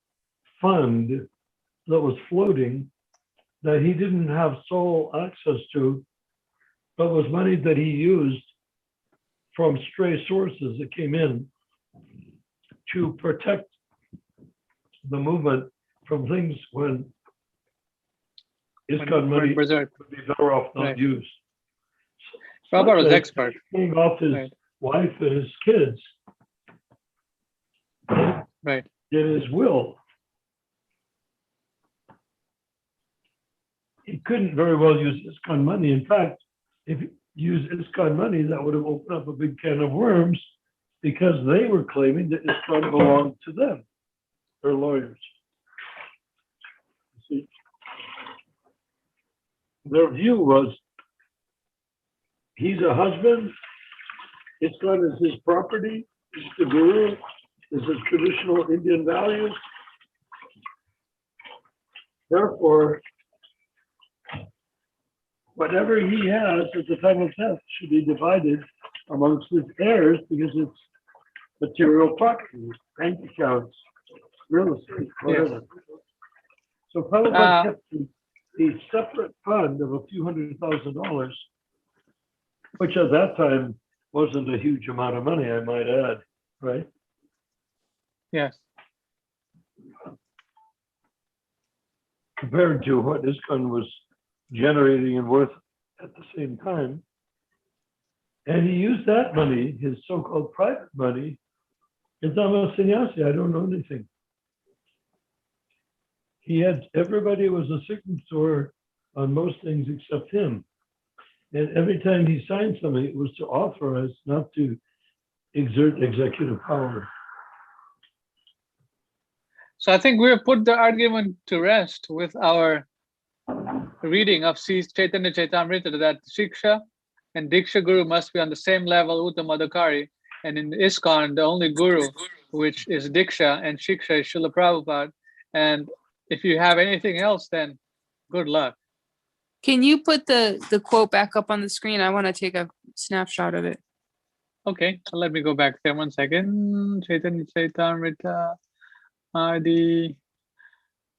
B: fund that was floating that he didn't have sole access to, but was money that he used from stray sources that came in to protect the movement from things when ISKCON money would be better off not used.
A: Prabhupada was expert.
B: Paying off his wife and his kids.
A: Right.
B: In his will. He couldn't very well use ISKCON money. In fact, if he used ISKCON money, that would have opened up a big can of worms because they were claiming that ISKCON belonged to them, their lawyers. You see? Their view was, he's a husband, ISKCON is his property, he's the guru, this is traditional Indian values. Therefore, whatever he has at the time of death should be divided amongst his heirs because it's material property, bank accounts, real estate, whatever. Yes. So Prabhupada kept a separate fund of a few $100,000, which at that time wasn't a huge amount of money, I might add, right?
A: Yes.
B: Compared to what ISKCON was generating in worth at the same time. And he used that money, his so-called private money, as I'm a sannyasi, I don't know anything. He had, everybody was a signator on most things except him. And every time he signed something, it was to authorize, not to exert executive power.
A: So I think we have put the argument to rest with our reading of Sri Chaitanya Chaitamrita that Shiksha and Diksha Guru must be on the same level, Uttamadhikari. And in ISKCON, the only Guru, which is Diksha, and Shiksha is Srila Prabhupada. And if you have anything else, then good luck.
C: Can you put the quote back up on the screen? I want to take a snapshot of it.
A: Okay, let me go back there 1 second. Chaitanya Chaitamrita, Adi,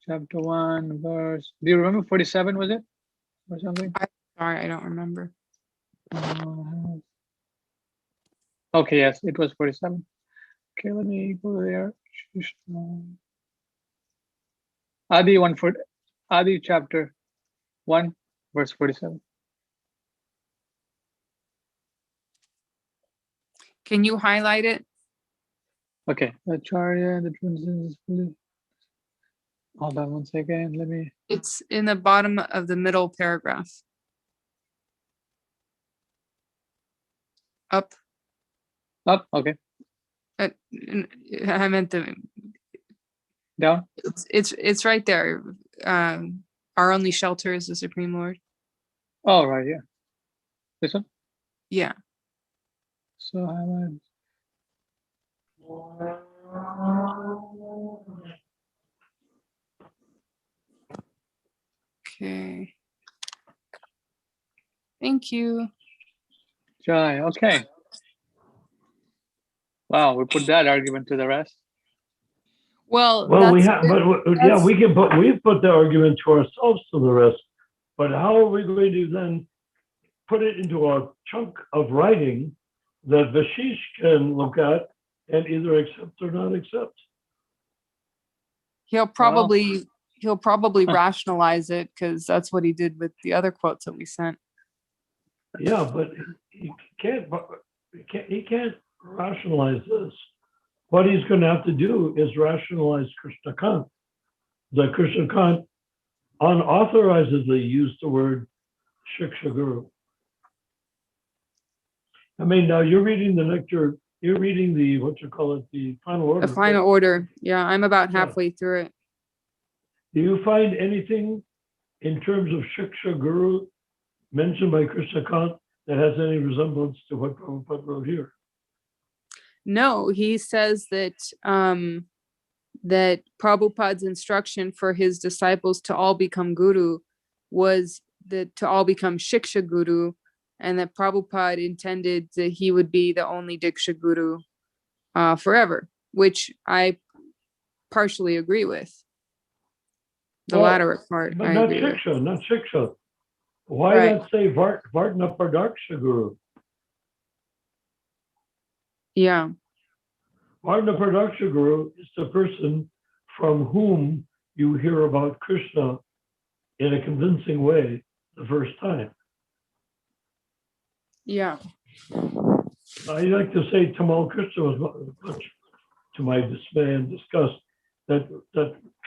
A: chapter 1, verse. Do you remember 47? Was it or something?
C: Sorry, I don't remember.
A: Okay, yes, it was 47. Okay, let me go there. Adi chapter 1, verse 47.
C: Can you highlight it?
A: Okay, Acharya, the transcendence. Hold on 1 second. Let me.
C: It's in the bottom of the middle paragraph. Up.
A: Up, okay.
C: I meant the
A: Down.
C: it's right there. Our only shelter is the Supreme Lord.
A: Oh, right, yeah. This one.
C: Yeah.
A: So highlight.
C: Okay. Thank you.
A: Jai. Okay. Wow, we put that argument to the rest.
C: Well,
B: Well, we
C: that's
B: have, but yeah, we can put, we've put the argument to ourselves to the rest. But how are we going to then put it into a chunk of writing that Vashish can look at and either accept or not accept?
C: he'll
A: Wow.
C: probably rationalize it because that's what he did with the other quotes that we sent.
B: Yeah, but he can't rationalize this. What he's going to have to do is rationalize Krishna Kant. The Krishna Kant unauthorizedly used the word Shiksha Guru. I mean, now you're reading the nectar, you're reading the, the final order.
C: The final order. Yeah, I'm about
B: Yeah.
C: halfway through it.
B: Do you find anything in terms of Shiksha Guru mentioned by Krishna Kant that has any resemblance to what Prabhupada wrote here?
C: No, he says that that Prabhupada's instruction for his disciples to all become guru was that to all become Shiksha Guru, and that Prabhupada intended that he would be the only Diksha Guru forever, which I partially agree with. The latter part,
B: but
C: I
B: not
C: agree with.
B: Shiksha, not Shiksha. Why
C: Right.
B: not say Vartna Pradaksha Guru?
C: Yeah.
B: Vartna Pradaksha Guru is the person from whom you hear about Krishna in a convincing way the first time.
C: Yeah.
B: I like to say Tamal Krishna was much to my dismay and disgust that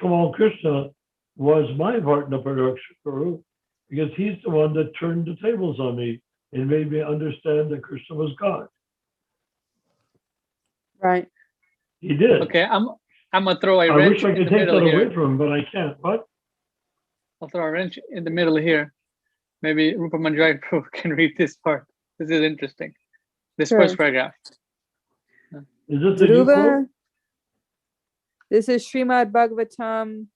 B: Tamal Krishna was my Vartna Pradaksha Guru because he's the one that turned the tables on me and made me understand that Krishna was God.
C: Right.
B: He did.
A: Okay, I'm gonna throw a
B: I
A: wrench
B: wish I
A: in
B: could
A: the
B: take
A: middle
B: that
A: here.
B: away from him, but I can't. What?
A: I'll throw a wrench in the middle here. Maybe Rupa Manjari Prabhu can read this part. This is interesting. This
C: Sure.
A: first paragraph.
B: Is this a new quote?
C: Dhruva, this is Srimad Bhagavatam,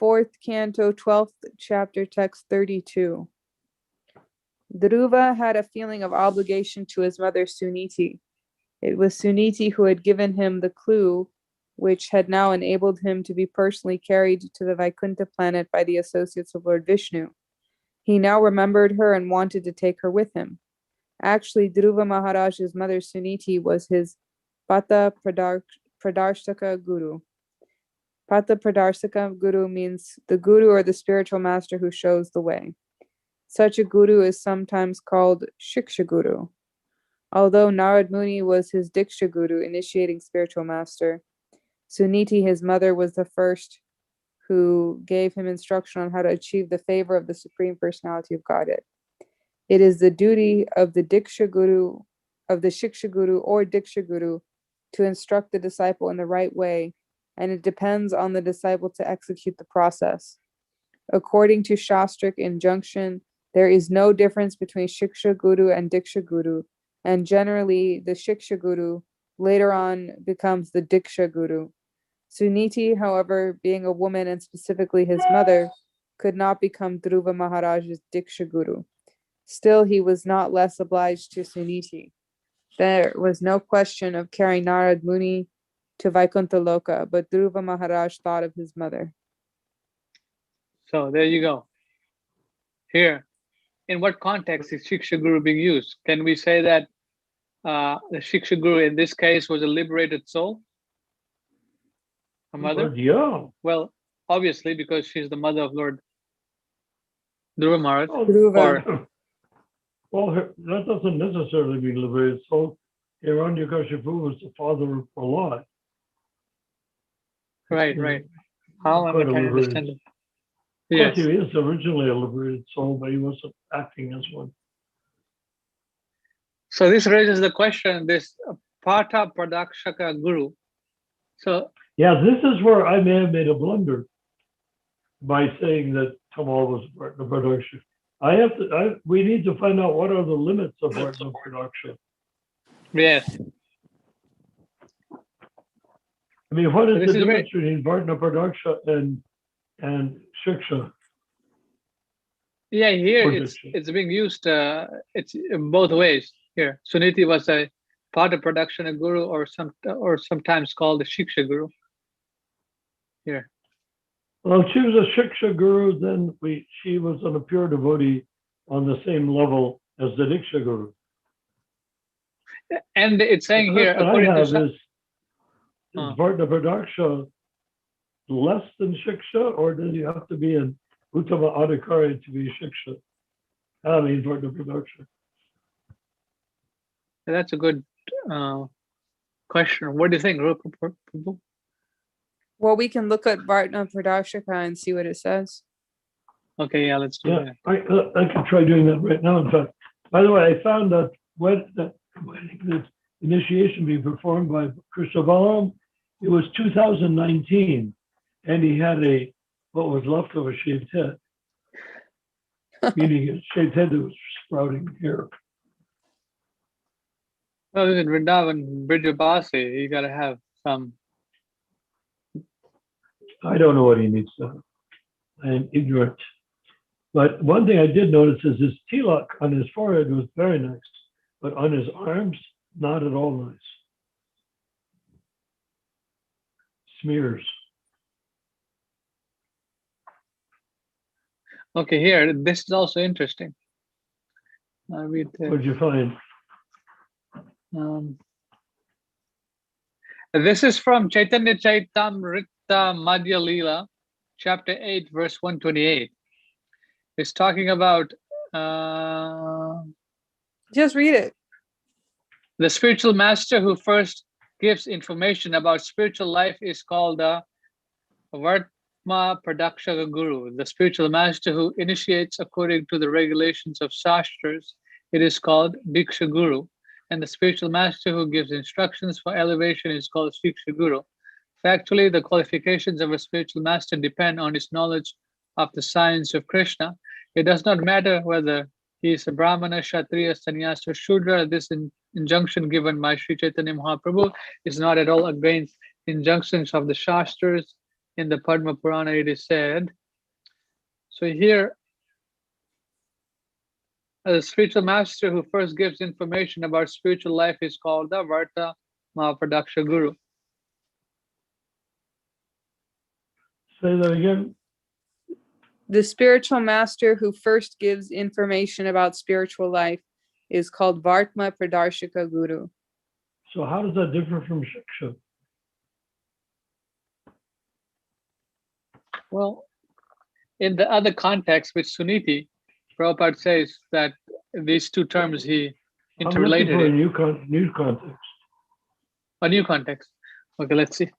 C: 4th canto, 12th chapter, text 32. Dhruva had a feeling of obligation to his mother Suniti. It was Suniti who had given him the clue, which had now enabled him to be personally carried to the Vaikuntha planet by the associates of Lord Vishnu. He now remembered her and wanted to take her with him. Actually, Dhruva Maharaj's mother Suniti was his Pata Pradarshaka Guru. Pata Pradarshaka Guru means the Guru or the spiritual master who shows the way. Such a Guru is sometimes called Shiksha Guru. Although Narad Muni was his Diksha Guru, initiating spiritual master, Suniti, his mother, was the first who gave him instruction on how to achieve the favor of the Supreme Personality of Godhead. It is the duty of the Diksha Guru, of the Shiksha Guru or Diksha Guru, to instruct the disciple in the right way, and it depends on the disciple to execute the process. According to Shastric injunction, there is no difference between Shiksha Guru and Diksha Guru, and generally the Shiksha Guru later on becomes the Diksha Guru. Suniti, however, being a woman and specifically his mother, could not become Dhruva Maharaj's Diksha Guru. Still, he was not less obliged to Suniti. There was no question of carrying Narad Muni to Vaikuntha Loka, but Dhruva Maharaj thought of his mother.
A: So there you go. Here, in what context is Shiksha Guru being used? Can we say that the Shiksha Guru in this case was a liberated soul? A mother?
B: But yeah.
A: Well, obviously, because she's the mother of Lord Dhruva Maharaj.
C: Dhruva.
B: Well, that doesn't necessarily mean liberated soul. Hiranyakashipu was the father of Prahlad.
A: Right. How am I trying to understand it?
B: Of course, he is originally a liberated soul, but he wasn't acting as one.
A: So this raises the question, this Pata Pradakshaka Guru. So
B: Yeah, this is where I may have made a blunder by saying that Tamal was Vartna Pradakshaka. We need to find out what are the limits of Vartna Pradakshaka.
A: yes,
B: I mean, what
A: so
B: is
A: this
B: the
A: is
B: difference between Vartna Pradakshaka and Shiksha?
A: yeah, here
B: Or
A: it's
B: Diksha?
A: being used. It's in both ways. Here, Suniti was a Pata Pradakshana Guru, or sometimes called the Shiksha Guru. Here,
B: Well, if she was a Shiksha Guru, then she was a pure devotee on the same level as the Diksha Guru.
A: and it's
B: The
A: saying here,
B: question I
A: according to
B: have is Vartna Pradakshaka less than Shiksha, or does you have to be an Uttama Adhikari to be Shiksha? I mean, Vartna Pradakshaka.
A: that's a good question. What do you think, Rupa?
C: Well, we can look at Vartna Pradakshaka and see what it says.
A: Okay, yeah, let's do
B: Yeah,
A: that.
B: I could try doing that right now. In fact, by the way, I found that this initiation being performed by Krishna Balaram, it was 2019, and he had what was left of a shaved head, meaning a shaved head that was sprouting hair.
A: Well, in Vrindavan, Brijabasi, you gotta have some.
B: I don't know what he needs to have. I am ignorant. But one thing I did notice is his tilak on his forehead was very nice, but on his arms, not at all nice. Smears.
A: Okay, here, this is also interesting. I'll read
B: What did you find?
A: This is from Chaitanya Chaitamrita Madhya Leela, chapter 8, verse 128. It's talking about
C: Just read it.
A: the spiritual master who first gives information about spiritual life is called the Vartma Pradakshaka Guru. The spiritual master who initiates according to the regulations of Shastras, it is called Diksha Guru. And the spiritual master who gives instructions for elevation is called Shiksha Guru. Factually, the qualifications of a spiritual master depend on his knowledge of the science of Krishna. It does not matter whether he is a Brahmana, Kshatriya, Sannyas, or Shudra. This injunction given by Sri Chaitanya Mahaprabhu is not at all against injunctions of the Shastras. In the Padma Purana, it is said. So here, a spiritual master who first gives information about spiritual life is called the Varta Mahapadaksha Guru.
B: Say that again.
C: The spiritual master who first gives information about spiritual life is called Vartma Pradarshika Guru.
B: So how does that differ from Shiksha?
A: Well, in the other context with Suniti, Prabhupada says that these two terms he interrelated.
B: I'm looking for a new context.
A: A new context. Okay, let's see.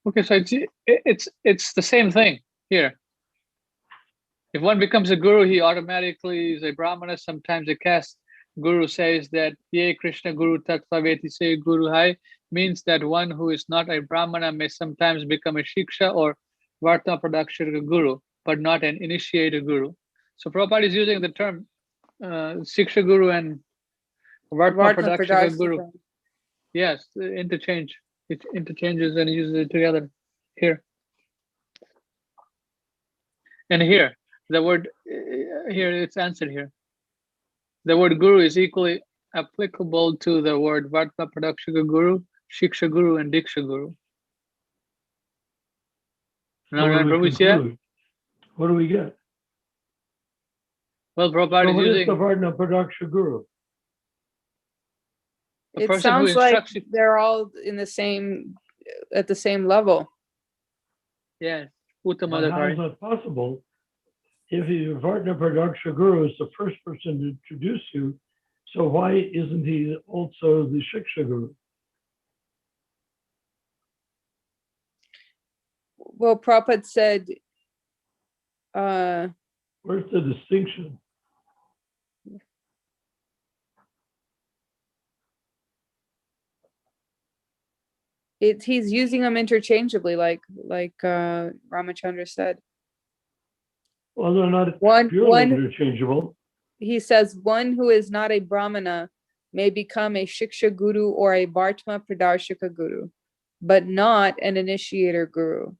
A: Okay, so it's the same thing here. If one becomes a guru, he automatically is a brahmana. Sometimes a caste guru says that Ye Krishna Guru Tatvaveti Se Guru Hai means that one who is not a brahmana may sometimes become a shiksha or Vartma Pradakshaka Guru, but not an initiated guru. So Prabhupada is using the term Shiksha Guru and Vartma Pradakshaka Guru. Yes, interchange. It interchanges and uses it together here. And here, the word, here it's answered here. The word guru is equally applicable to the word Vartma Pradakshaka Guru, Shiksha Guru, and Diksha Guru.
B: So what do we get?
A: Well, Prabhupada is using
B: the Vartma Pradakshaka Guru.
C: It sounds like they're all in the same, at the same level.
A: Yes.
B: How is that possible? If your Vartma Pradakshaka Guru is the first person to introduce you, so why isn't he also the Shiksha Guru?
C: Well, Prabhupada said
B: Where's the distinction?
C: He's using them interchangeably, like Ramachandra said.
B: Well, they're not
C: One
B: purely interchangeable.
C: He says one who is not a Brahmana may become a Shiksha Guru or a Vartma Pradarshika Guru, but not an initiator Guru.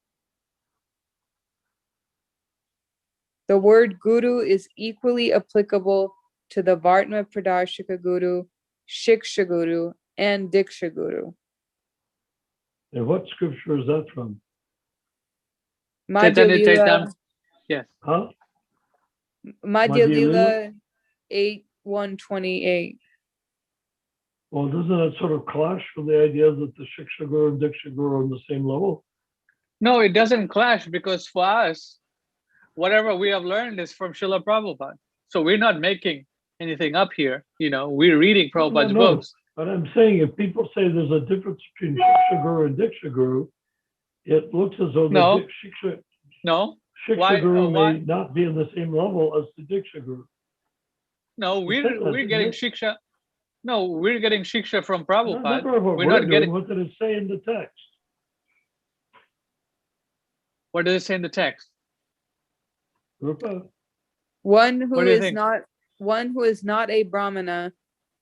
C: The word Guru is equally applicable to the Vartma Pradarshika Guru, Shiksha Guru, and Diksha Guru.
B: And what scripture is that from?
C: Madhya Lila,
A: yes.
B: Huh?
C: Madhya Lila 8:128.
B: Well, doesn't that sort of clash with the idea that the Shiksha Guru and Diksha Guru are on the same level?
A: No, it doesn't clash, because for us, whatever we have learned is from Srila Prabhupada. So we're not making anything up here. We're reading Prabhupada's books.
B: But I'm saying, if people say there's a difference between Shiksha Guru and Diksha Guru, it looks as though the Shiksha Guru may not be on the same level as the Diksha Guru.
A: No, we're getting Shiksha. No, we're getting Shiksha from Prabhupada.
B: We're not getting. What did it say in the text?
A: What does it say in the text?
B: Rupa?
C: One who is not a Brahmana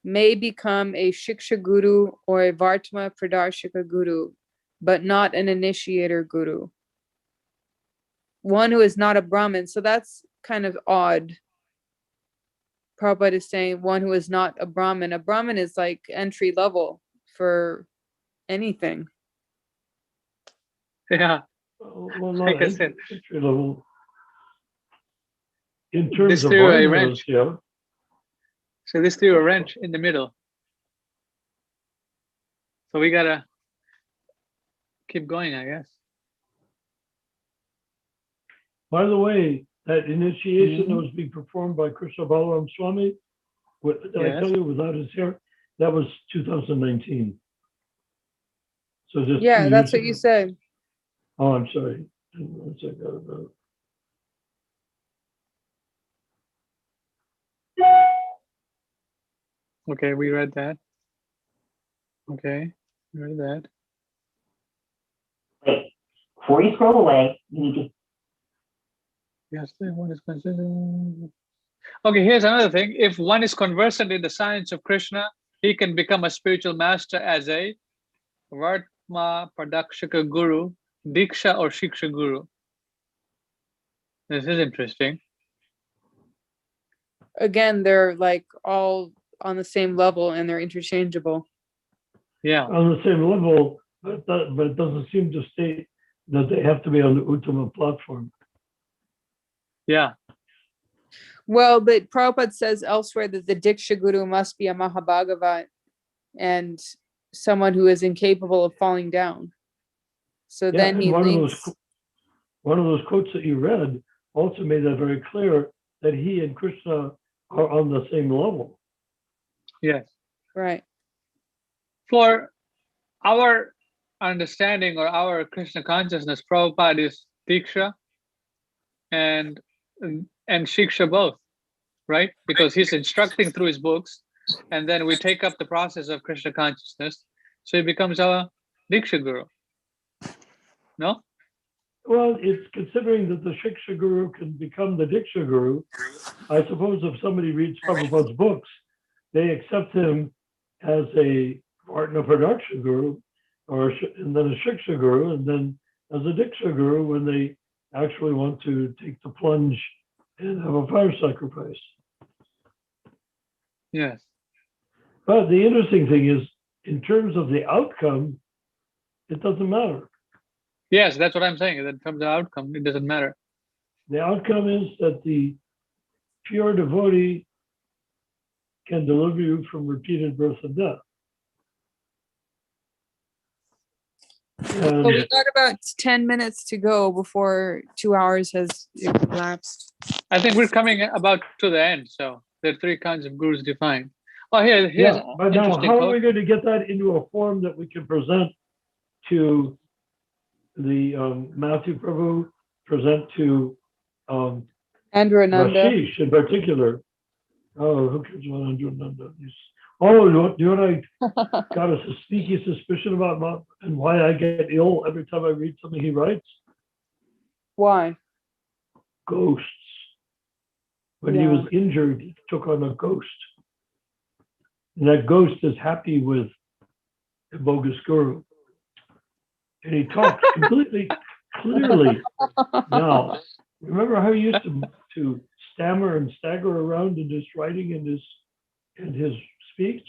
C: may become a Shiksha Guru or a Vartma Pradarshika Guru, but not an initiator Guru. One who is not a Brahmin. So that's kind of odd. Prabhupada is saying one who is not a Brahmin. A Brahmin is like entry level for anything.
A: Yeah.
B: Well, not entry level. In terms of
A: wrench.
B: Yeah.
A: So this threw a wrench in the middle. So we gotta keep going, I guess.
B: By the way, that initiation that was being performed by Krishna Balaram Swami, did I tell you without his hair? That was 2019. So just
C: that's what you said.
B: Oh, I'm sorry. Once I got it out.
A: Okay, we read that. Okay, we read that.
D: Wait, before you scroll away, you need to.
A: Yes, one is considered. Okay, here's another thing. If one is conversant in the science of Krishna, he can become a spiritual master as a Vartma Pradakshika Guru, Diksha or Shiksha Guru. This is interesting.
C: Again, they're like all on the same level and they're interchangeable.
A: Yeah.
B: On the same level, but it doesn't seem to state that they have to be on the Uttama platform.
A: Yeah.
C: Well, but Prabhupada says elsewhere that the Diksha Guru must be a Mahabhagavat and someone who is incapable of falling down. So then he links.
B: One of those quotes that you read also made that very clear, that he and Krishna are on the same level.
A: Yes.
C: Right.
A: For our understanding or our Krishna consciousness, Prabhupada is Diksha and Shiksha both, right? Because he's instructing through his books, and then we take up the process of Krishna consciousness, so he becomes our Diksha Guru. No?
B: Well, it's considering that the Shiksha Guru can become the Diksha Guru. I suppose if somebody reads Prabhupada's books, they accept him as a Vartma Pradarshika Guru, and then a Shiksha Guru, and then as a Diksha Guru when they actually want to take the plunge and have a fire sacrifice.
A: Yes.
B: But the interesting thing is, in terms of the outcome, it doesn't matter.
A: Yes, that's what I'm saying. In terms of outcome, it doesn't matter.
B: The outcome is that the pure devotee can deliver you from repeated birth and death.
C: So we got about 10 minutes to go before 2 hours has elapsed.
A: I think we're coming about to the end. So there are 3 kinds of gurus defined. Oh, here's
B: but now how are we going to get that into a form that we can present to the Matthew Prabhu, present to
C: Andrew Ananda.
B: Rashish in particular. Oh, who cares about Andrew Ananda? Oh, you know what I got a sneaky suspicion about and why I get ill every time I read something he writes?
C: Why?
B: Ghosts. When he was injured, he took on a ghost. And that ghost is happy with the bogus guru. And he talks completely clearly now. Remember how he used to stammer and stagger around in his writing and his speech?